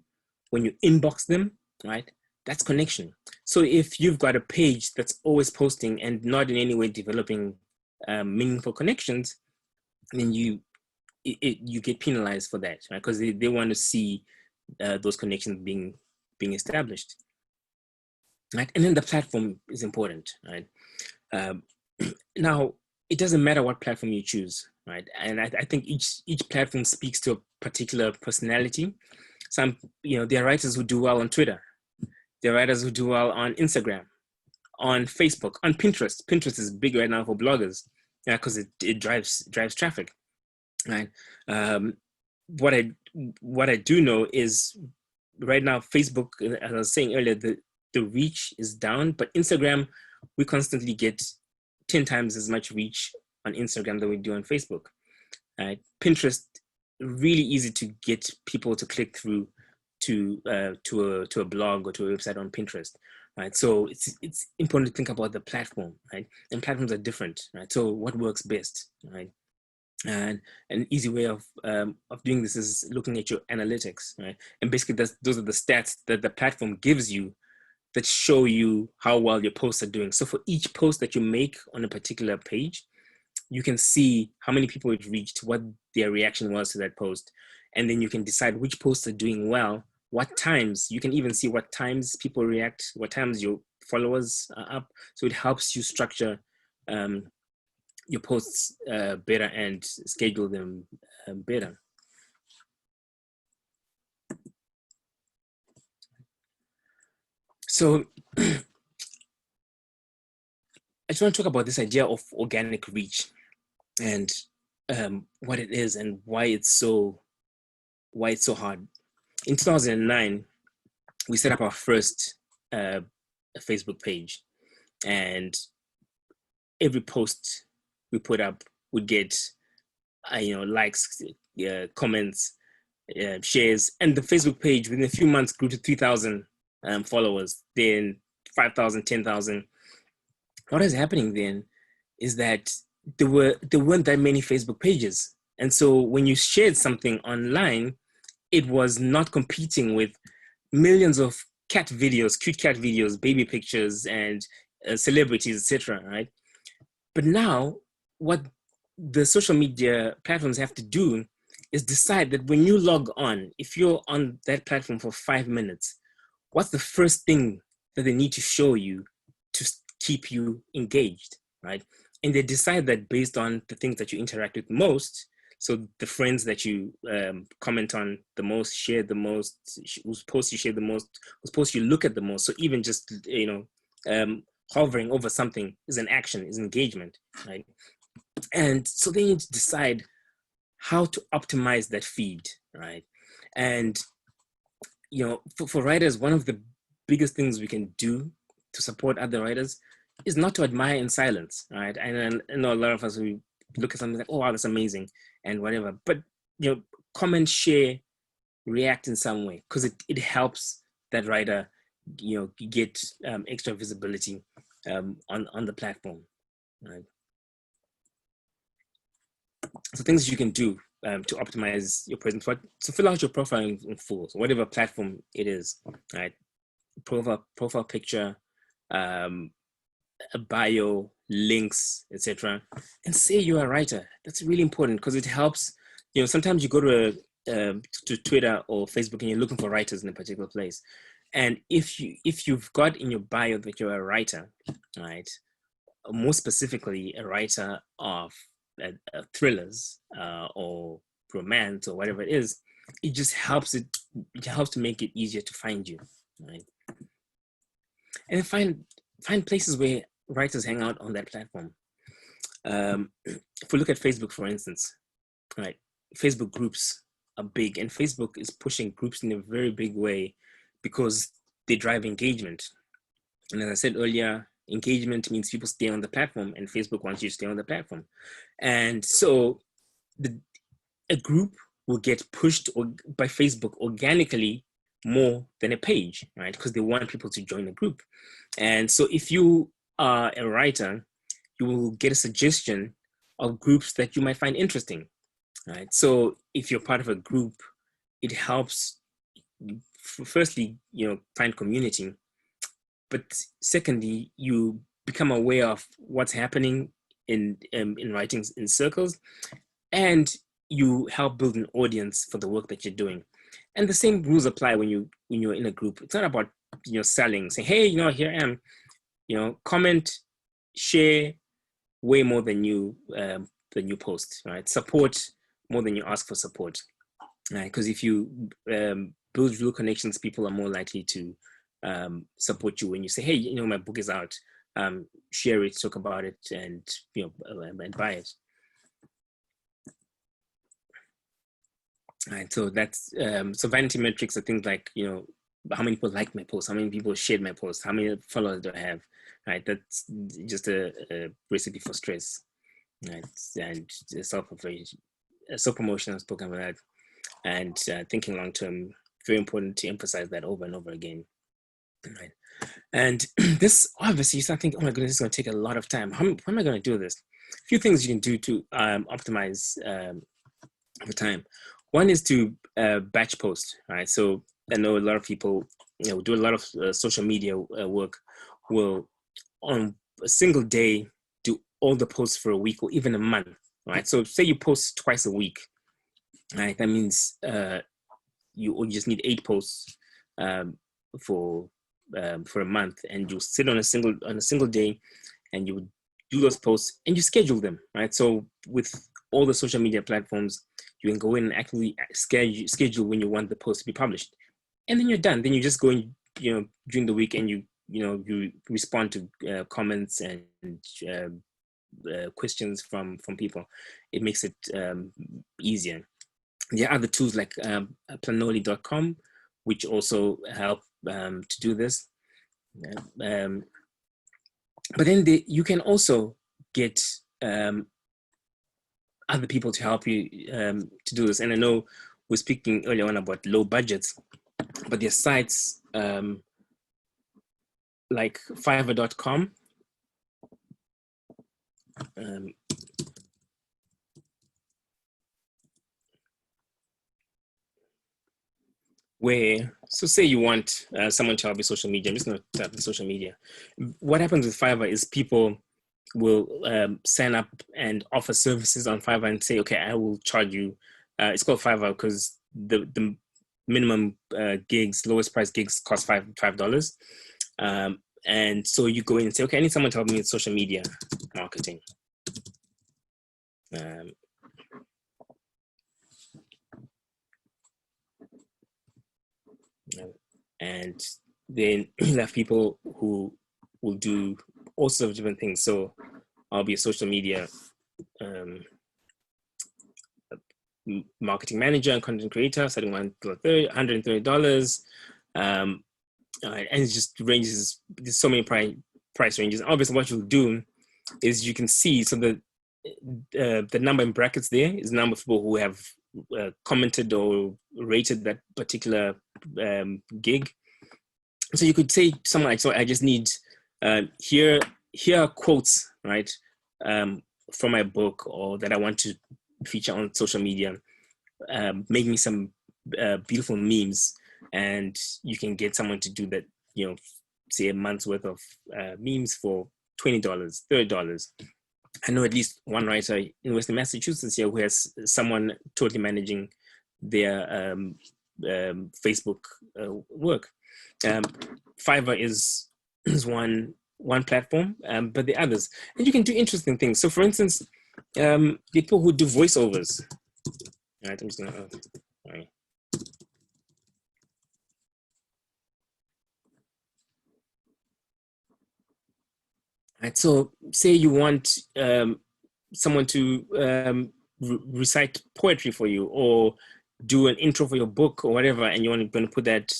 when you inbox them, right? That's connection. So if you've got a page that's always posting and not in any way developing meaningful connections, then you get penalized for that, right? Because they want to see those connections being established, right? And then the platform is important, right? Now, it doesn't matter what platform you choose, right? And I think each platform speaks to a particular personality. Some, there are writers who do well on Twitter. There are writers who do well on Instagram, on Facebook, on Pinterest. Pinterest is big right now for bloggers, because it drives traffic, right? What I do know is right now, Facebook, as I was saying earlier, the reach is down, but Instagram, we constantly get 10 times as much reach on Instagram than we do on Facebook. Right? Pinterest, really easy to get people to click through to a blog or to a website on Pinterest, right? So it's important to think about the platform, right? And platforms are different, right? So what works best, right? And an easy way of doing this is looking at your analytics, right? And basically those are the stats that the platform gives you that show you how well your posts are doing. So for each post that you make on a particular page, you can see how many people it reached, what their reaction was to that post. And then you can decide which posts are doing well, what times. You can even see what times people react, what times your followers are up. So it helps you structure your posts better and schedule them better. So I just want to talk about this idea of organic reach and what it is and why it's so hard. In 2009, we set up our first Facebook page, and every post we put up would get likes, comments, shares, and the Facebook page within a few months grew to 3,000 followers, then 5,000, 10,000. What is happening then is that there weren't that many Facebook pages, and so when you shared something online, it was not competing with millions of cat videos, cute cat videos, baby pictures, and celebrities, etc. Right? But now, what the social media platforms have to do is decide that when you log on, if you're on that platform for 5 minutes, what's the first thing that they need to show you to keep you engaged, right? And they decide that based on the things that you interact with most. So the friends that you comment on the most, share the most, whose posts you share the most, whose posts you look at the most. So even just, hovering over something is an action, is engagement, right? And so they need to decide how to optimize that feed, right? And, for writers, one of the biggest things we can do to support other writers is not to admire in silence, right? And I know a lot of us, we look at something like, oh, wow, that's amazing, and whatever. But, comment, share, react in some way, because it helps that writer, get extra visibility on the platform, right? So things you can do to optimize your presence. So fill out your profile in full, so whatever platform it is, right? Profile picture, a bio, links, etc. And say you're a writer. That's really important because it helps. Sometimes you go to Twitter or Facebook and you're looking for writers in a particular place, and if you've got in your bio that you're a writer, right? More specifically, a writer of thrillers or romance or whatever it is, it just helps to make it easier to find you, right? And find places where writers hang out on that platform. If we look at Facebook, for instance, right? Facebook groups are big, and Facebook is pushing groups in a very big way because they drive engagement. And as I said earlier, engagement means people stay on the platform, and Facebook wants you to stay on the platform. And so a group will get pushed by Facebook organically more than a page, right? Because they want people to join the group. And so if you are a writer, you will get a suggestion of groups that you might find interesting, right? So if you're part of a group, it helps, firstly, find community. But secondly, you become aware of what's happening in writings in circles, and you help build an audience for the work that you're doing. And the same rules apply when you're in a group. It's not about selling, saying, hey, here I am. Comment, share way more than you post, right? Support more than you ask for support, right? Because if you build real connections, people are more likely to support you when you say, hey, my book is out, share it, talk about it, and and buy it. Right, so that's so vanity metrics are things like how many people liked my post, how many people shared my post, how many followers do I have, right? That's just a recipe for stress, right? And self-promotion, I've spoken about that, and thinking long term very important to emphasize that over and over again. Right. And this, obviously, you start thinking, oh my goodness, this is going to take a lot of time. How am I going to do this? A few things you can do to optimize the time. One is to batch post, right? So I know a lot of people, do a lot of social media work, will on a single day do all the posts for a week or even a month, right? So say you post twice a week, right? That means you just need 8 posts for a month, and you sit on a single day, and you do those posts and you schedule them, right? So with all the social media platforms, you can go in and actually schedule when you want the post to be published, and then you're done. Then you just go in, during the week, and you respond to comments and questions from people. It makes it easier. There are other tools like planoli.com, which also help to do this. But then you can also get other people to help you to do this. And I know we're speaking earlier on about low budgets, but there are sites like Fiverr.com, where, so say you want someone to help with social media. I'm just going to type in social media. What happens with Fiverr is people will sign up and offer services on Fiverr and say, okay, I will charge you. It's called Fiverr because the minimum gigs, lowest price gigs cost $5. And so you go in and say, okay, I need someone to help me with social media marketing. And then you have people who will do all sorts of different things. So I'll be a social media marketing manager and content creator, starting $130. And it just ranges, there's so many price ranges. Obviously, what you'll do is you can see, so the number in brackets there is the number of people who have commented or rated that particular gig. So you could say something like, so I just need, here are quotes, right, from my book, or that I want to feature on social media. Make me some beautiful memes, and you can get someone to do that, say a month's worth of memes for $20, $30. I know at least one writer in Western Massachusetts here who has someone totally managing their Facebook work. Fiverr is one platform, but the others, and you can do interesting things. So, for instance, people who do voiceovers. All right, I'm just gonna. Sorry. All right, so say you want someone to recite poetry for you, or do an intro for your book, or whatever, and you're going to put that,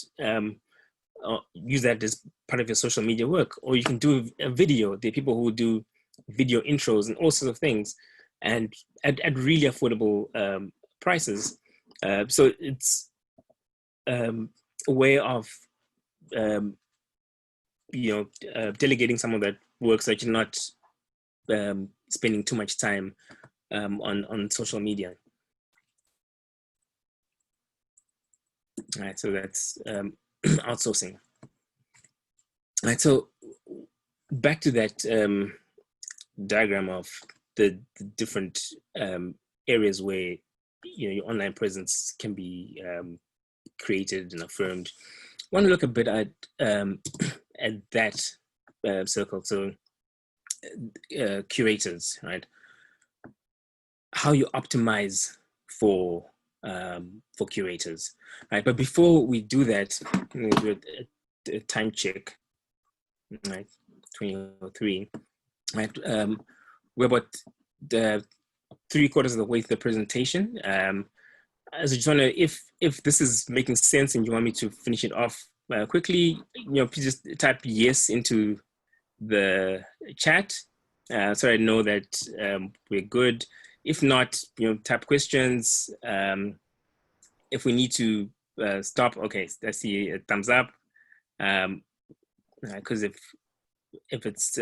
use that as part of your social media work. Or you can do a video. There are people who do video intros and all sorts of things, and at really affordable prices. So it's a way of delegating some of that work, so that you're not spending too much time on social media. All right, so that's outsourcing. All right, so back to that diagram of the different areas where your online presence can be created and affirmed. I want to look a bit at that circle. So curators, right? How you optimize for curators, right? But before we do that, I'm going to do a time check, right? 2003, right? We're about the 3/4 of the way through the presentation. So just want to, if this is making sense and you want me to finish it off quickly, please just type yes into the chat, so I know that we're good. If not, type questions. If we need to stop. Okay, I see a thumbs up. Because if it's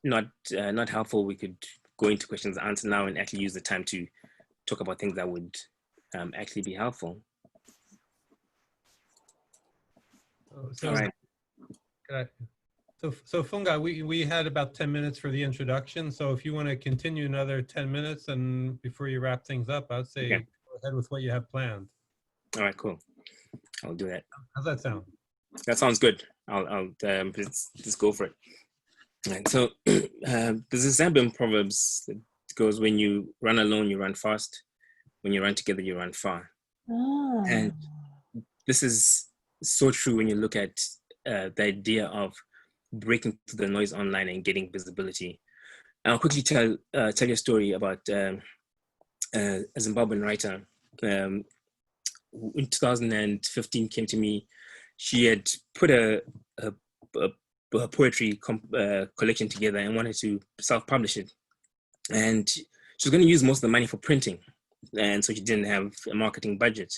not helpful, we could go into questions and answer now and actually use the time to talk about things that would actually be helpful. So, all right. So Fungai, we had about 10 minutes for the introduction. So if you want to continue another 10 minutes and before you wrap things up, I'd say Okay. go ahead with what you have planned. All right, cool. I'll do that. How's that sound? That sounds good. I'll let's go for it. All right. So there's an example in Proverbs that goes, when you run alone, you run fast. When you run together, you run far. Oh. And this is so true when you look at the idea of breaking through the noise online and getting visibility. I'll quickly tell you a story about a Zimbabwean writer. In 2015 came to me. She had put a poetry collection together and wanted to self-publish it. And she was going to use most of the money for printing. And so she didn't have a marketing budget.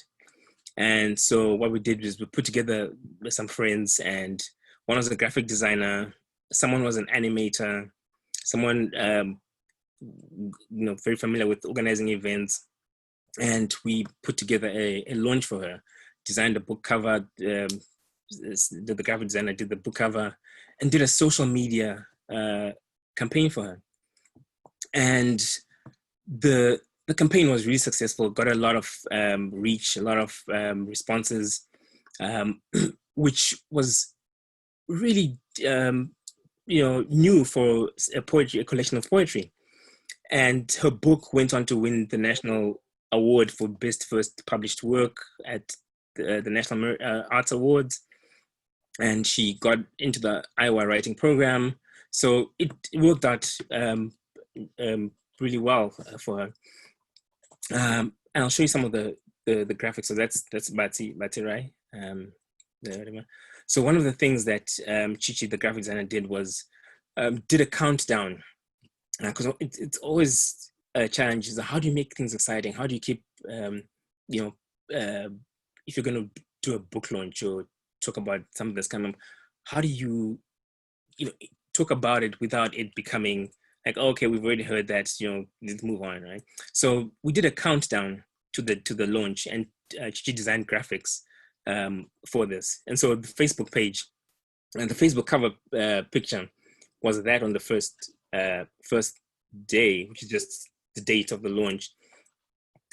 And so what we did was we put together with some friends, and one was a graphic designer, someone was an animator, someone very familiar with organizing events. And we put together a launch for her, designed a book cover, the graphic designer did the book cover, and did a social media campaign for her. And the campaign was really successful, got a lot of reach, a lot of responses, which was really new for a collection of poetry. And her book went on to win the National Award for Best First Published Work at the National Arts Awards. And she got into the Iowa writing program. So it worked out really well for her. And I'll show you some of the graphics. So that's Bati Rai. So one of the things that Chichi, the graphic designer, did was did a countdown, because it's always a challenge. Is how do you make things exciting? How do you keep, if you're going to do a book launch or talk about something that's coming, how do you talk about it without it becoming like, oh, okay, we've already heard that, let's move on, right? So we did a countdown to the launch, and she designed graphics for this. And so the Facebook page and the Facebook cover picture was that on the first day, which is just the date of the launch,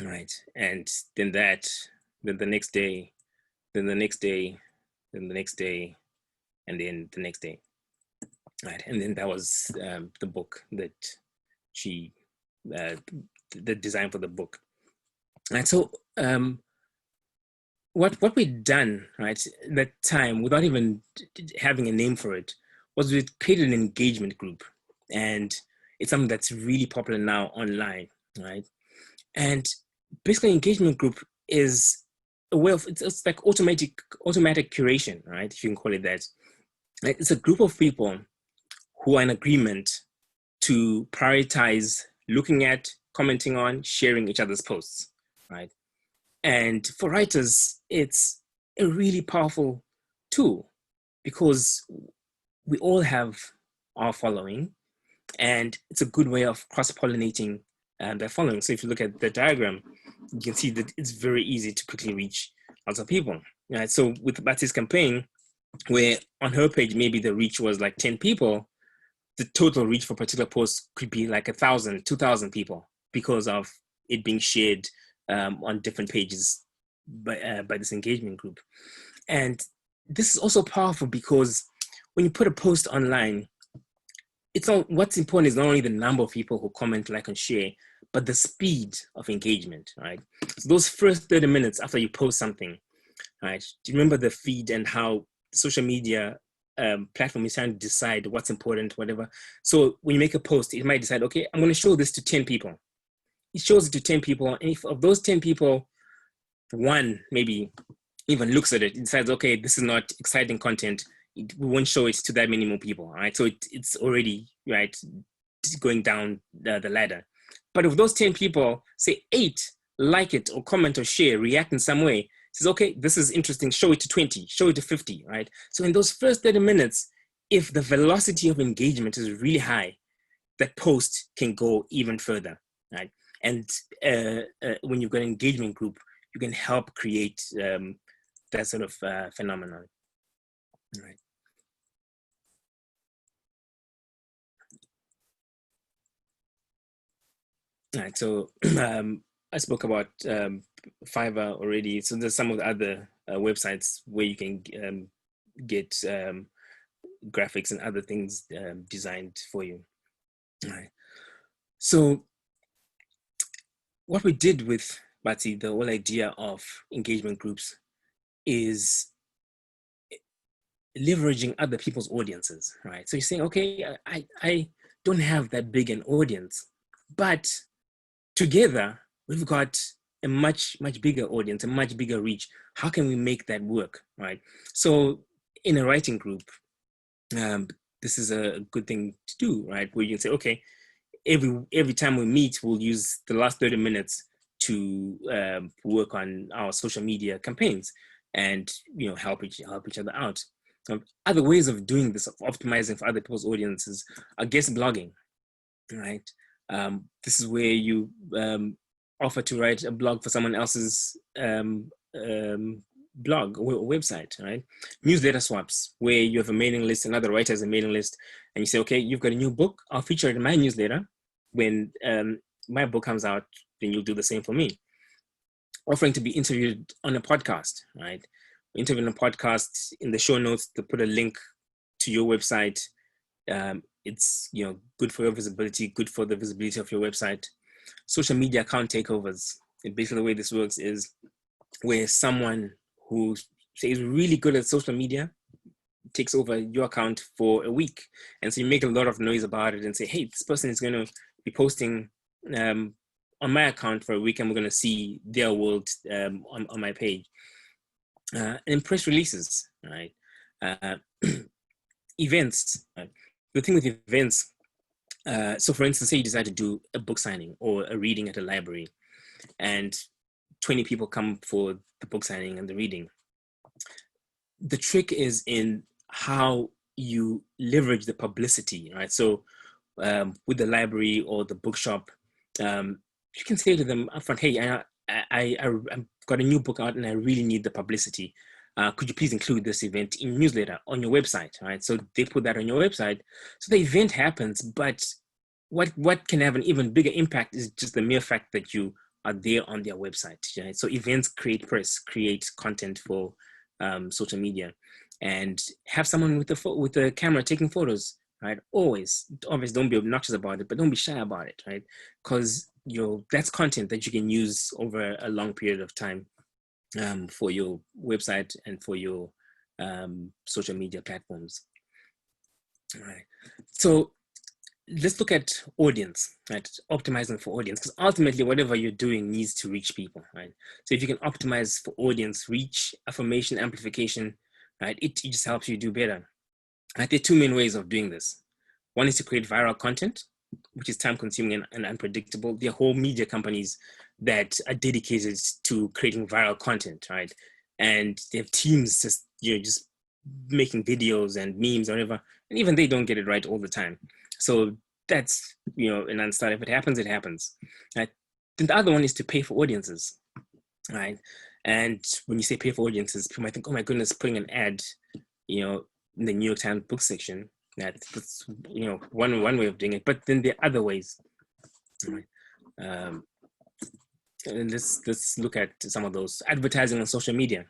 right? And then the next day, then the next day, then the next day, and then the next day. Right, and then that was the book that she, the design for the book. And so what we'd done, right, that time, without even having a name for it, was we created an engagement group. And it's something that's really popular now online, right? And basically engagement group is a way of, it's like automatic curation, right? If you can call it that. It's a group of people who are in agreement to prioritize looking at, commenting on, sharing each other's posts, right? And for writers, it's a really powerful tool because we all have our following, and it's a good way of cross-pollinating their following. So if you look at the diagram, you can see that it's very easy to quickly reach lots of people, right? So with Bati's campaign, where on her page, maybe the reach was like 10 people, the total reach for a particular post could be like 1,000, 2,000 people because of it being shared on different pages by this engagement group. And this is also powerful because when you put a post online, it's not, what's important is not only the number of people who comment, like, and share, but the speed of engagement, right? So those first 30 minutes after you post something, right? Do you remember the feed and how social media platform is trying to decide what's important, whatever. So when you make a post, it might decide, okay, I'm going to show this to 10 people. It shows it to 10 people. And if of those 10 people, one maybe even looks at it, it decides, okay, this is not exciting content. We won't show it to that many more people, right? So it's already, right, going down the ladder. But if those 10 people, say 8 like it or comment or share, react in some way, says, okay, this is interesting, show it to 20, show it to 50, right? So in those first 30 minutes, if the velocity of engagement is really high, that post can go even further, right? And when you've got an engagement group, you can help create that sort of phenomenon, right? All right, so I spoke about Fiverr already. So there's some of the other websites where you can get graphics and other things designed for you. All right. So what we did with Bati, the whole idea of engagement groups, is leveraging other people's audiences, right? So you're saying, okay, I don't have that big an audience, but together we've got a much bigger audience, a much bigger reach. How can we make that work, right? So in a writing group, this is a good thing to do, right? Where you can say, okay, every time we meet, we'll use the last 30 minutes to work on our social media campaigns and help each other out. Other ways of doing this, of optimizing for other people's audiences, are guest blogging, right? This is where you offer to write a blog for someone else's blog or website, right? Newsletter swaps, where you have a mailing list, another writer has a mailing list, and you say, okay, you've got a new book, I'll feature it in my newsletter. When my book comes out, then you'll do the same for me. Offering to be interviewed on a podcast, right? Interviewing on a podcast, in the show notes, to put a link to your website. It's good for your visibility, good for the visibility of your website. Social media account takeovers. And basically the way this works is where someone who is really good at social media takes over your account for a week. And so you make a lot of noise about it and say, hey, this person is going to be posting on my account for a week, and we're going to see their world on my page. And press releases, right? Events. Right? The thing with events, so for instance, say you decide to do a book signing or a reading at a library, and 20 people come for the book signing and the reading. The trick is in how you leverage the publicity, right? So with the library or the bookshop, you can say to them upfront, hey, I've got a new book out and I really need the publicity. Could you please include this event in your newsletter on your website, right? So they put that on your website. So the event happens, but what can have an even bigger impact is just the mere fact that you are there on their website, right? So events create press, create content for social media, and have someone with the camera taking photos, right? Always don't be obnoxious about it, but don't be shy about it, right? Because that's content that you can use over a long period of time for your website and for your social media platforms. All right. So let's look at audience, right? Optimizing for audience, because ultimately whatever you're doing needs to reach people, right? So if you can optimize for audience reach, affirmation, amplification, right? It just helps you do better. Right? There are two main ways of doing this. One is to create viral content, which is time consuming and unpredictable. There are whole media companies that are dedicated to creating viral content, right? And they have teams just making videos and memes or whatever, and even they don't get it right all the time. So that's an unstart. If it happens, it happens. Right? Then the other one is to pay for audiences, right? And when you say pay for audiences, people might think, oh my goodness, putting an ad, in the New York Times book section. That's one way of doing it. But then there are other ways. Right? And let's look at some of those. Advertising on social media.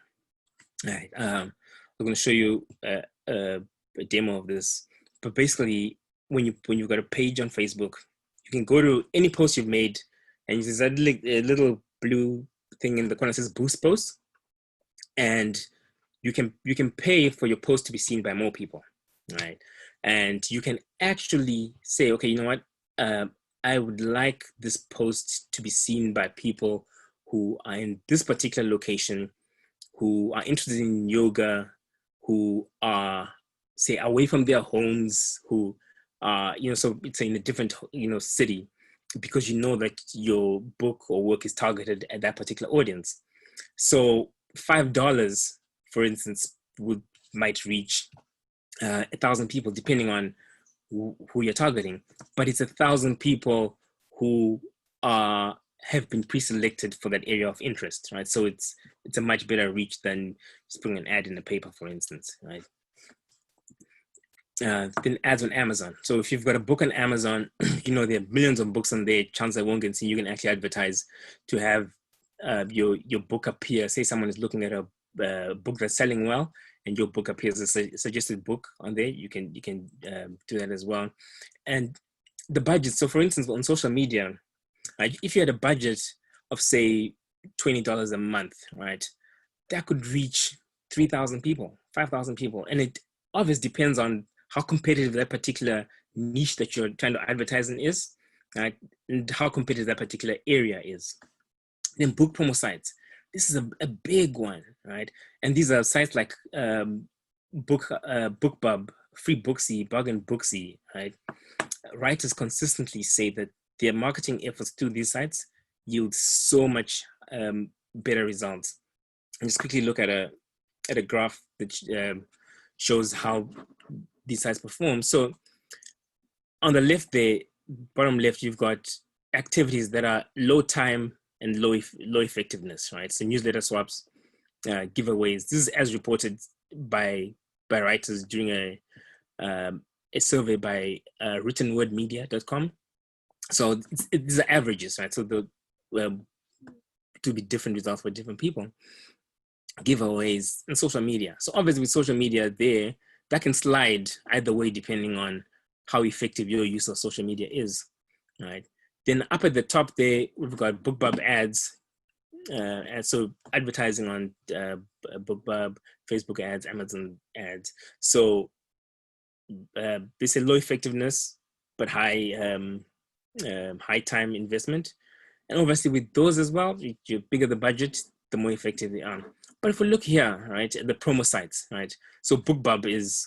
All right. I'm going to show you a demo of this. But basically, when you've got a page on Facebook, you can go to any post you've made, and there's a little blue thing in the corner that says Boost Post, and you can pay for your post to be seen by more people, right? And you can actually say, okay, you know what? I would like this post to be seen by people who are in this particular location, who are interested in yoga, who are, say, away from their homes, who are, so it's in a different, city. because you know that your book or work is targeted at that particular audience. So $5, for instance, might reach 1,000 people, depending on who you're targeting. But it's 1,000 people who have been pre-selected for that area of interest, right? So it's a much better reach than just putting an ad in the paper, for instance, right? Then ads on Amazon. So if you've got a book on Amazon, you know there are millions of books on there. Chances I won't get seen. You can actually advertise to have your book appear. Say someone is looking at a book that's selling well, and your book appears as a suggested book on there. You can do that as well. And the budget. So for instance, on social media, right, if you had a budget of say $20 a month, right, that could reach 3,000 people, 5,000 people, and it obviously depends on how competitive that particular niche that you're trying to advertise in is, right? And how competitive that particular area is. Then book promo sites. This is a big one, right? And these are sites like BookBub, Free Booksy, Bargain Booksy, right? Writers consistently say that their marketing efforts through these sites yield so much better results. And just quickly look at a graph that shows how these sites perform. So on the left there, bottom left, you've got activities that are low time and low effectiveness, right? So newsletter swaps, giveaways. This is as reported by writers during a survey by writtenwordmedia.com. So these are averages, right? So to be different results for different people. Giveaways and social media. So obviously with social media there, that can slide either way depending on how effective your use of social media is, right? Then up at the top there, we've got BookBub ads. And so advertising on BookBub, Facebook ads, Amazon ads. So they say low effectiveness, but high time investment. And obviously with those as well, the bigger the budget, the more effective they are. But if we look here, right, at the promo sites, right? So BookBub is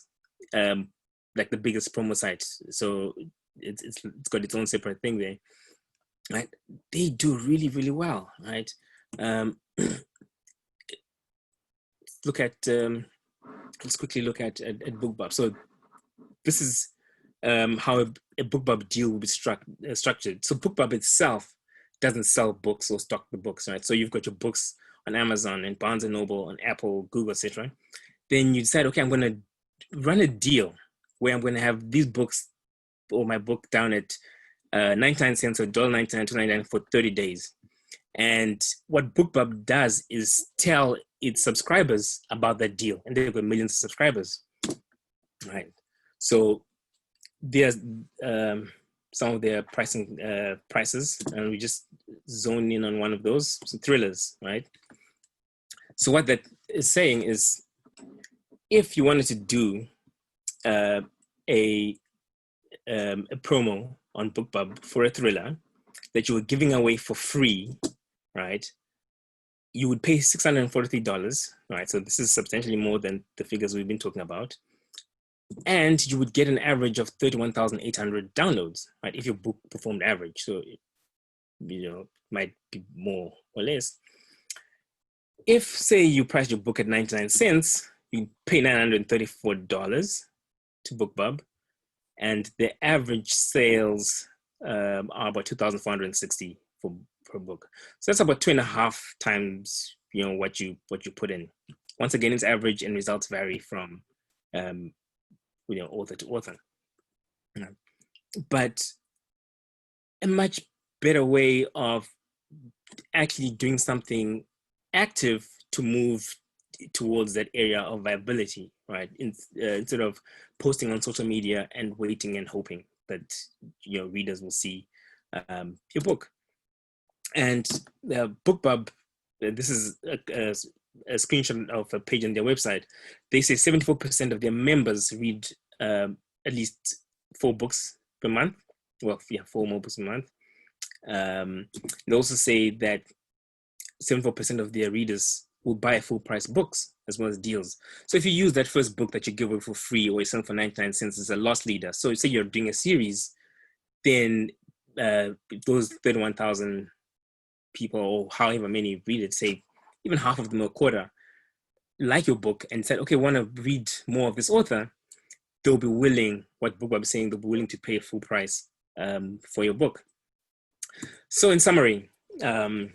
like the biggest promo site. So it's got its own separate thing there, right? They do really, really well, right? Look at, let's quickly look at BookBub. So this is how a BookBub deal will be structured. So BookBub itself doesn't sell books or stock the books, right? So you've got your books on Amazon and Barnes & Noble and Apple, Google, etc. Then you decide, okay, I'm going to run a deal where I'm going to have these books or my book down at 99 cents or $1.99, $2.99 for 30 days. And what BookBub does is tell its subscribers about that deal, and they've got millions of subscribers, right? So there's some of their prices, and we just zone in on one of those, some thrillers, right? So what that is saying is, if you wanted to do a promo on BookBub for a thriller that you were giving away for free, right? You would pay $643, right? So this is substantially more than the figures we've been talking about. And you would get an average of 31,800 downloads, right? If your book performed average. So, you know, might be more or less. If, say, you priced your book at 99 cents, you pay $934 to BookBub, and the average sales are about 2,460 per book. So that's about 2.5 times, you know, what you put in. Once again, it's average, and results vary from you know, author to author. But a much better way of actually doing something active to move towards that area of viability, right? Instead of posting on social media and waiting and hoping that, you know, readers will see your book. And BookBub, this is a screenshot of a page on their website. They say 74% of their members read at least 4 books per month. Well, yeah, 4 more books a month. They also say that 74% of their readers will buy full price books as well as deals. So if you use that first book that you give away for free or you sell for 99 cents as a loss leader, so say you're doing a series, then those 31,000 people, or however many read it, say even half of them, a quarter, like your book and said, okay, want to read more of this author, they'll be willing, what BookBub is saying, they'll be willing to pay full price for your book. So in summary, I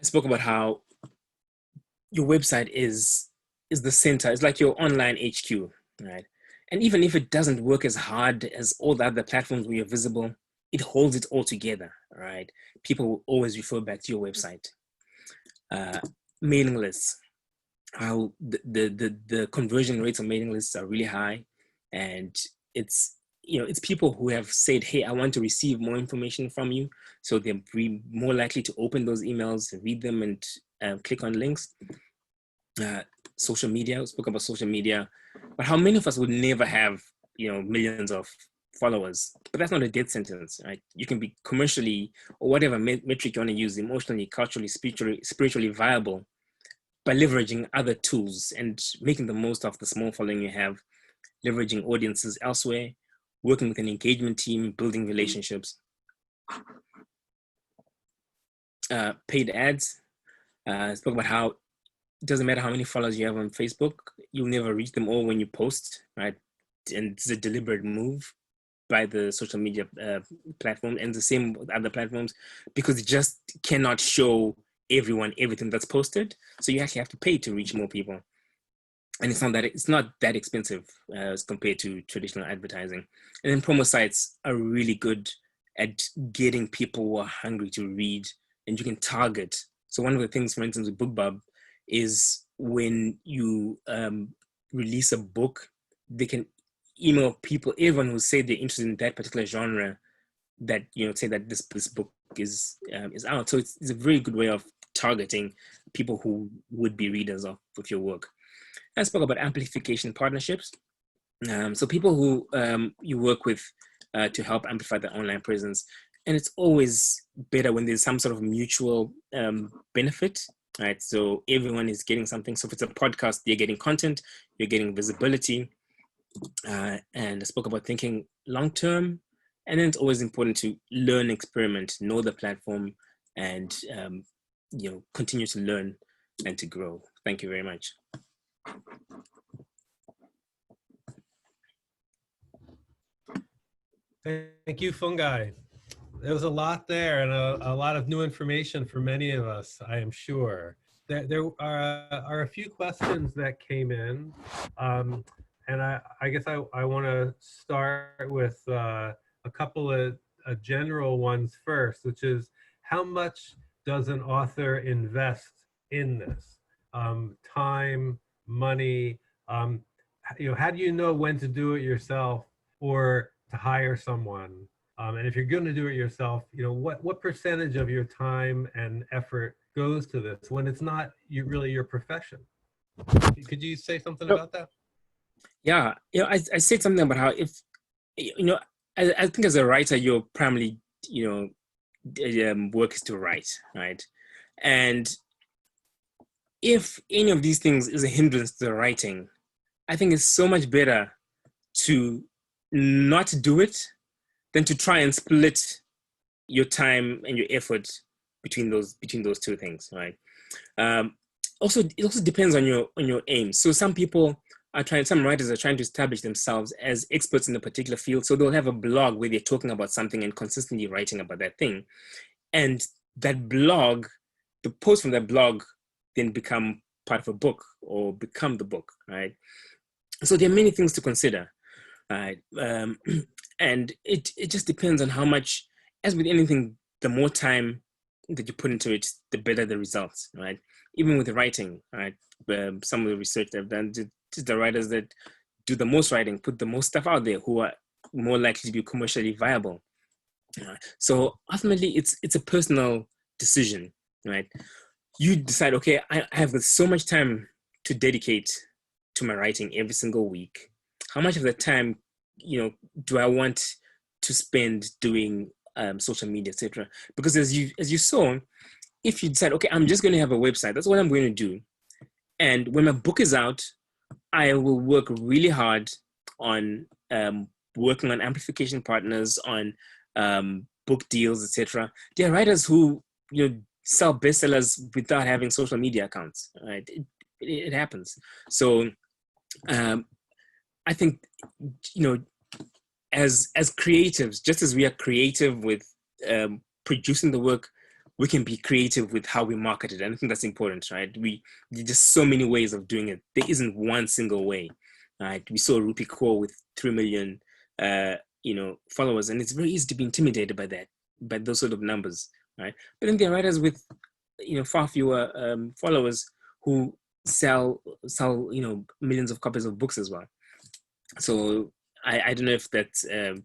spoke about how your website is the center. It's like your online HQ, right? And even if it doesn't work as hard as all the other platforms where you're visible, it holds it all together, right? People will always refer back to your website. Mailing lists, how the conversion rates on mailing lists are really high, and it's people who have said, hey, I want to receive more information from you, so they're more likely to open those emails, read them, and click on links. Social media, we spoke about social media, but how many of us would never have millions of followers? But that's not a death sentence, right? You can be commercially, or whatever metric you want to use, emotionally, culturally, spiritually viable by leveraging other tools and making the most of the small following you have, leveraging audiences elsewhere, working with an engagement team, building relationships. Paid ads. I spoke about how it doesn't matter how many followers you have on Facebook, you'll never reach them all when you post, right? And it's a deliberate move by the social media platform, and the same with other platforms, because it just cannot show everyone everything that's posted. So you actually have to pay to reach more people. And it's not that expensive as compared to traditional advertising. And then promo sites are really good at getting people who are hungry to read, and you can target. So one of the things, for instance, with BookBub is when you release a book, they can email people, everyone who say they're interested in that particular genre, that say that this book is out. So it's a very good way of targeting people who would be readers of your work. I spoke about amplification partnerships. So people who you work with to help amplify their online presence. And it's always better when there's some sort of mutual benefit, right? So everyone is getting something. So if it's a podcast, you're getting content, you're getting visibility. And I spoke about thinking long-term. And then it's always important to learn, experiment, know the platform, and continue to learn and to grow. Thank you very much. Thank you, Fungai. There was a lot there, and a lot of new information for many of us, I am sure. There are a few questions that came in, and I guess I want to start with a couple of general ones first, which is, how much does an author invest in this? Time, money, how do you know when to do it yourself or to hire someone? And if you're going to do it yourself, what percentage of your time and effort goes to this when it's not really your profession? Could you say something about that? Yeah, I said something about how if, I think as a writer, your primarily, work is to write, right? And if any of these things is a hindrance to the writing, I think it's so much better to not do it than to try and split your time and your effort between those two things, right? Also, it also depends on your aim. So some writers are trying to establish themselves as experts in a particular field. So they'll have a blog where they're talking about something and consistently writing about that thing. And that blog, the posts from that blog then become part of a book or become the book, right? So there are many things to consider, right? And it just depends on how much, as with anything, the more time that you put into it, the better the results, right? Even with the writing, right? Some of the research that I've done, just the writers that do the most writing, put the most stuff out there, who are more likely to be commercially viable. So ultimately, it's a personal decision, right? You decide, okay, I have so much time to dedicate to my writing every single week. How much of the time, do I want to spend doing social media, etc.? Because as you saw, if you decide, okay, I'm just going to have a website, that's what I'm going to do. And when my book is out, I will work really hard on working on amplification partners, on book deals, etc. There are writers who sell bestsellers without having social media accounts. Right? It happens. So I think as creatives, just as we are creative with producing the work, we can be creative with how we market it. And I think that's important, right? There's just so many ways of doing it. There isn't one single way, right? We saw Rupi Kaur with 3 million, followers, and it's very easy to be intimidated by those sort of numbers, right? But then there are writers with, far fewer followers who sell, millions of copies of books as well. So I don't know if that's a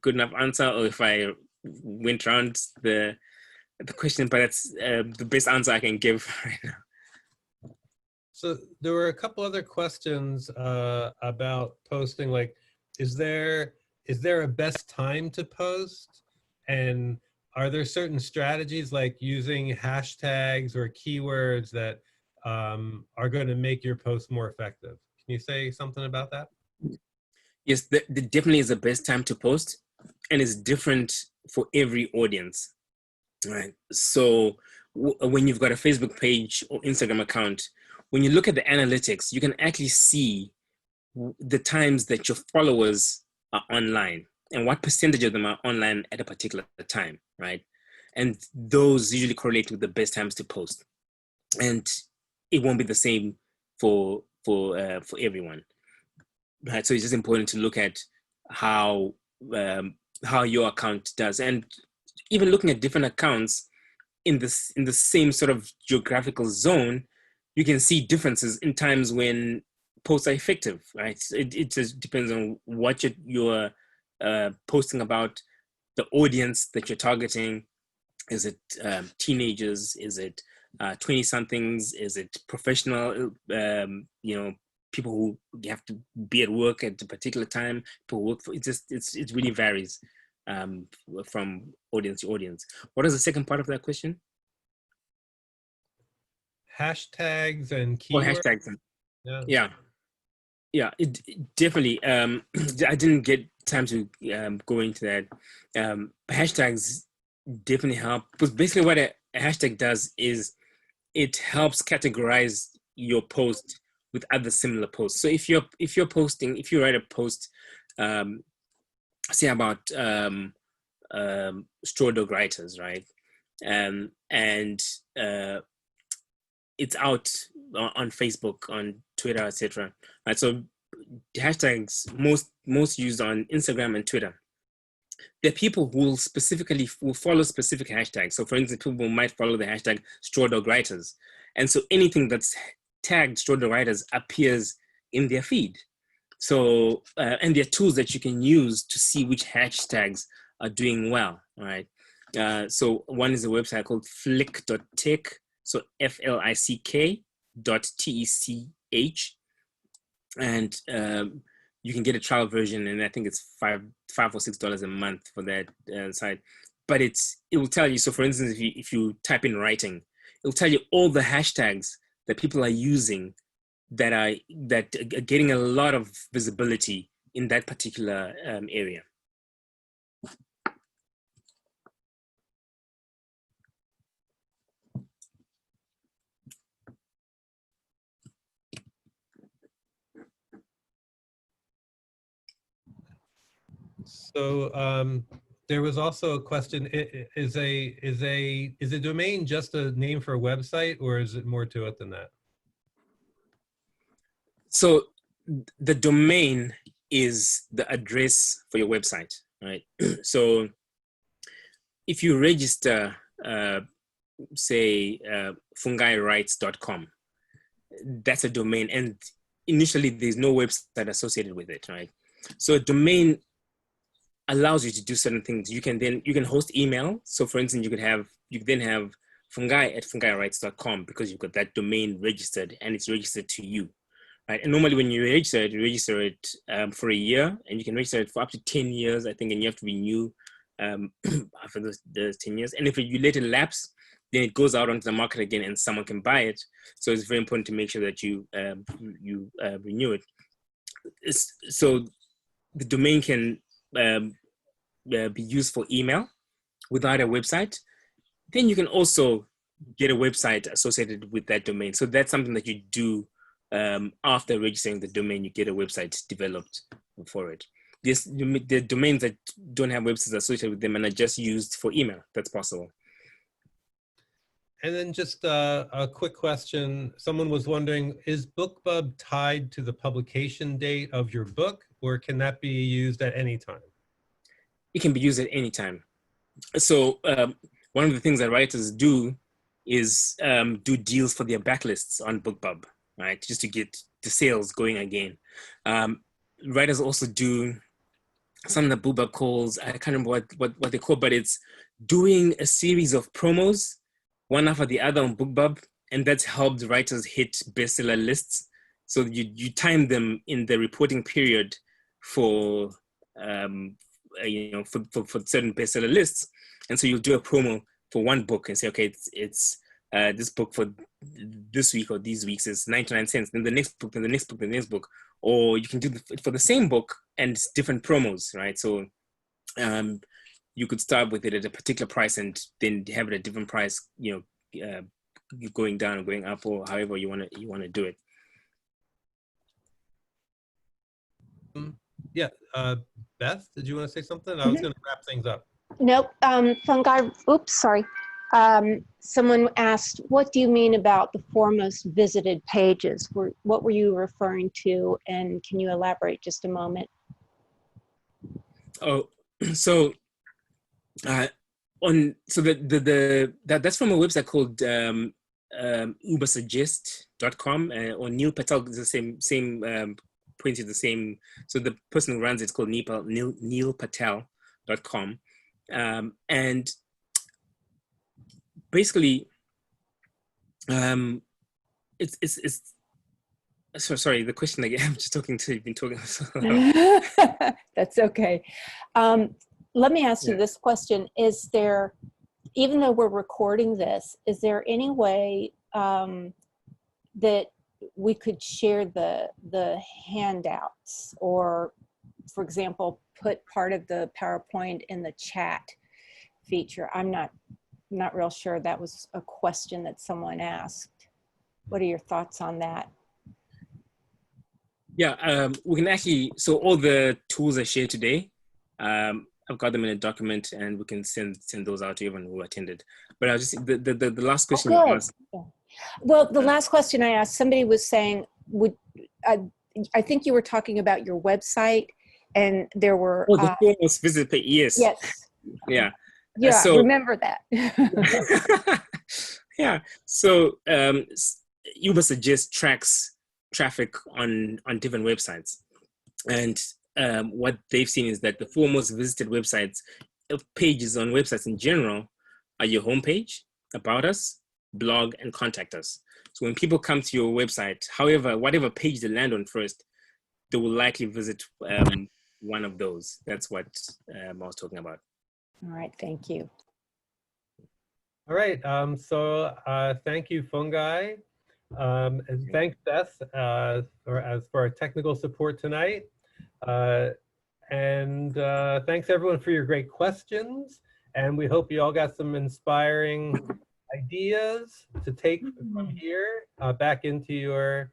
good enough answer, or if I went around the question, but that's the best answer I can give right now. So there were a couple other questions about posting, like, is there a best time to post? And are there certain strategies like using hashtags or keywords that are going to make your post more effective? Can you say something about that? Yes, there definitely is the best time to post, and it's different for every audience, right? So when you've got a Facebook page or Instagram account, when you look at the analytics, you can actually see the times that your followers are online and what percentage of them are online at a particular time, right? And those usually correlate with the best times to post. And it won't be the same for everyone. Right, so it's just important to look at how your account does, and even looking at different accounts in the same sort of geographical zone, you can see differences in times when posts are effective. Right, it just depends on what you're posting about, the audience that you're targeting. Is it teenagers? Is it 20-somethings? Is it professional? People who have to be at work at a particular time, people work for, it really varies from audience to audience. What is the second part of that question? Hashtags and keywords. Oh, hashtags. Yeah, it definitely. I didn't get time to go into that. Hashtags definitely help, because basically what a hashtag does is it helps categorize your post with other similar posts. So if you write a post, say about straw dog writers, right? And it's out on Facebook, on Twitter, etc. Right? So hashtags most used on Instagram and Twitter. There are people who will follow specific hashtags. So for instance, people might follow the hashtag straw dog writers. And so anything that's tagged straw dog writers appears in their feed. So, and there are tools that you can use to see which hashtags are doing well, right? So one is a website called flick.tech, so FLICK.TECH. And you can get a trial version, and I think it's $5 or $6 a month for that site. But it will tell you, so for instance, if you type in writing, it'll tell you all the hashtags that people are using that are getting a lot of visibility in that particular area. So there was also a question: is a domain just a name for a website, or is it more to it than that? So the domain is the address for your website, right? So if you register, say, fungairights.com, that's a domain, and initially there's no website associated with it, right? So a domain allows you to do certain things. You can host email. So for instance, you could then have fungai at fungairights.com, because you've got that domain registered and it's registered to you. Right? And normally when you register it for a year, and you can register it for up to 10 years, I think, and you have to renew after those 10 years. And if you let it lapse, then it goes out onto the market again and someone can buy it. So it's very important to make sure that you renew it. So the domain can be used for email without a website, then you can also get a website associated with that domain. So that's something that you do after registering the domain. You get a website developed for it. The domains that don't have websites associated with them and are just used for email, that's possible. And then just a quick question. Someone was wondering, is BookBub tied to the publication date of your book, or can that be used at any time? It can be used at any time. So one of the things that writers do is do deals for their backlists on BookBub, right? Just to get the sales going again. Writers also do something that BookBub calls, I can't remember what they call, but it's doing a series of promos, one after the other on BookBub, and that's helped writers hit bestseller lists. So you time them in the reporting period for for certain bestseller lists, and so you'll do a promo for one book and say, okay, it's this book for this week or these weeks is 99 cents. Then the next book, then the next book, then the next book, or you can do for the same book and different promos, right? So you could start with it at a particular price and then have it at a different price, going down or going up, or however you want to do it. Yeah, Beth, did you want to say something? I was going to wrap things up. Nope. Fungai, oops, sorry. Someone asked, what do you mean about the foremost visited pages? What were you referring to? And can you elaborate just a moment? Oh, so that's from a website called ubersuggest.com, or Neil Patel is the same pointed the same. So the person who runs it's called neilpatel.com, and basically it's so sorry, the question again. I'm just talking to you've been talking. That's okay. Let me ask you this question. Is there, even though we're recording this, is there any way that we could share the handouts, or, for example, put part of the PowerPoint in the chat feature? I'm not real sure. That was a question that someone asked. What are your thoughts on that? Yeah, we can actually, so all the tools I shared today, I've got them in a document, and we can send those out to everyone who attended. But I was just, the last question you asked. Well, the last question I asked, somebody was saying, I think you were talking about your website, and there were— Oh, the foremost visit page, yes. Yes. Yeah. Yeah, so, remember that. Yeah, so Ubersuggest tracks traffic on different websites, and what they've seen is that the foremost visited websites, pages on websites in general, are your homepage, about us, blog, and contact us. So when people come to your website, whatever page they land on first, they will likely visit one of those. That's what I was talking about. All right, thank you. All right, so thank you, Fungai. And thanks, Beth, for our technical support tonight. And thanks everyone for your great questions. And we hope you all got some inspiring ideas to take from here back into your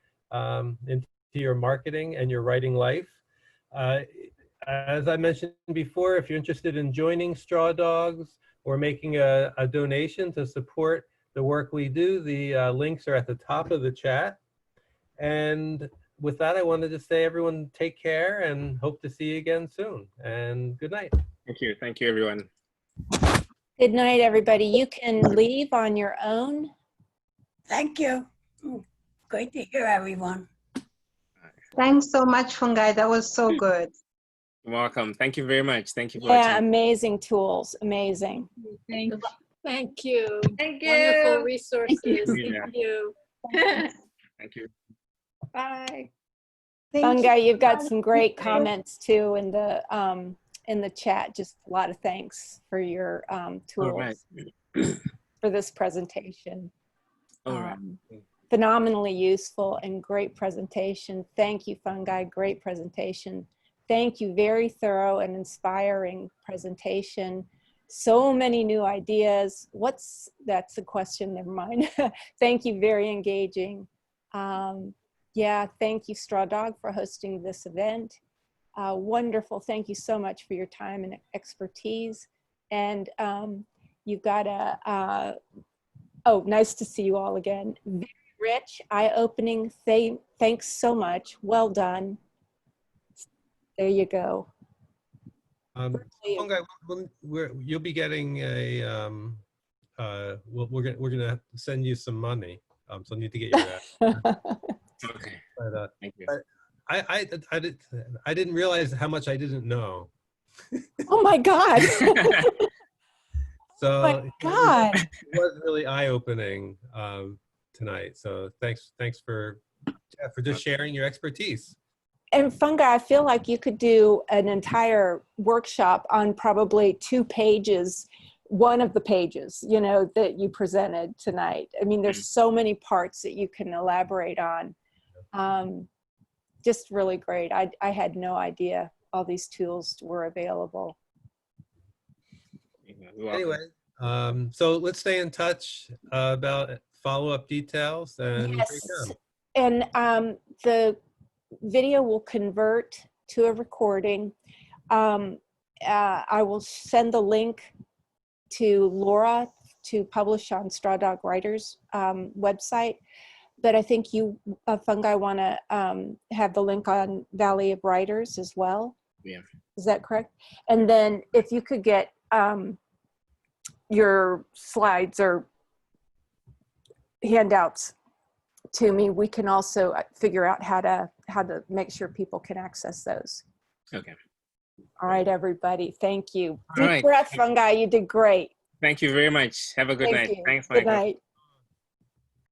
marketing and your writing life. As I mentioned before, if you're interested in joining Straw Dogs or making a donation to support the work we do, the links are at the top of the chat. And with that, I wanted to say, everyone, take care and hope to see you again soon. And good night. Thank you. Thank you, everyone. Good night, everybody. You can leave on your own. Thank you. Great to hear everyone. Thanks so much, Fungai. That was so good. You're welcome. Thank you very much. Thank you for Yeah, attending. amazing tools. Amazing. Thank you. Thank you. Wonderful resources. Yeah. Thank you. Thank you. Bye. Fungai, you've got some great comments too in the chat. Just a lot of thanks for your tools. All right. For this presentation. All right. Phenomenally useful and great presentation. Thank you, Fungai. Great presentation. thank you. Very thorough and inspiring presentation. So many new ideas. That's a question, never mind. Thank you, very engaging. Yeah, thank you, Straw Dog, for hosting this event. Wonderful, thank you so much for your time and expertise. And you've got oh, nice to see you all again. Very rich, eye-opening, thanks so much, well done. There you go. Fungai, you'll be getting a, we're gonna send you some money. So I need to get your Okay. but, Thank you. but I didn't realize how much I didn't know. Oh my God. So Oh my God. it was really eye-opening tonight. So thanks for just sharing your expertise. And Fungai, I feel like you could do an entire workshop on probably 2 pages, one of the pages, you know, that you presented tonight. I mean, there's so many parts that you can elaborate on. Just really great. I had no idea all these tools were available. Anyway, so let's stay in touch about follow-up details. And Yes. And the video will convert to a recording. I will send the link to Laura to publish on Straw Dog Writers website. But I think you, Fungai, want to have the link on Valley of Writers as well. Yeah. Is that correct? And then if you could get your slides or handouts to me, we can also figure out how to make sure people can access those. Okay. All right, everybody. Thank you. All Deep right. breath, Fungai. You did great. Thank you very much. Have a good night. Thank you. Thanks, Good Michael. night.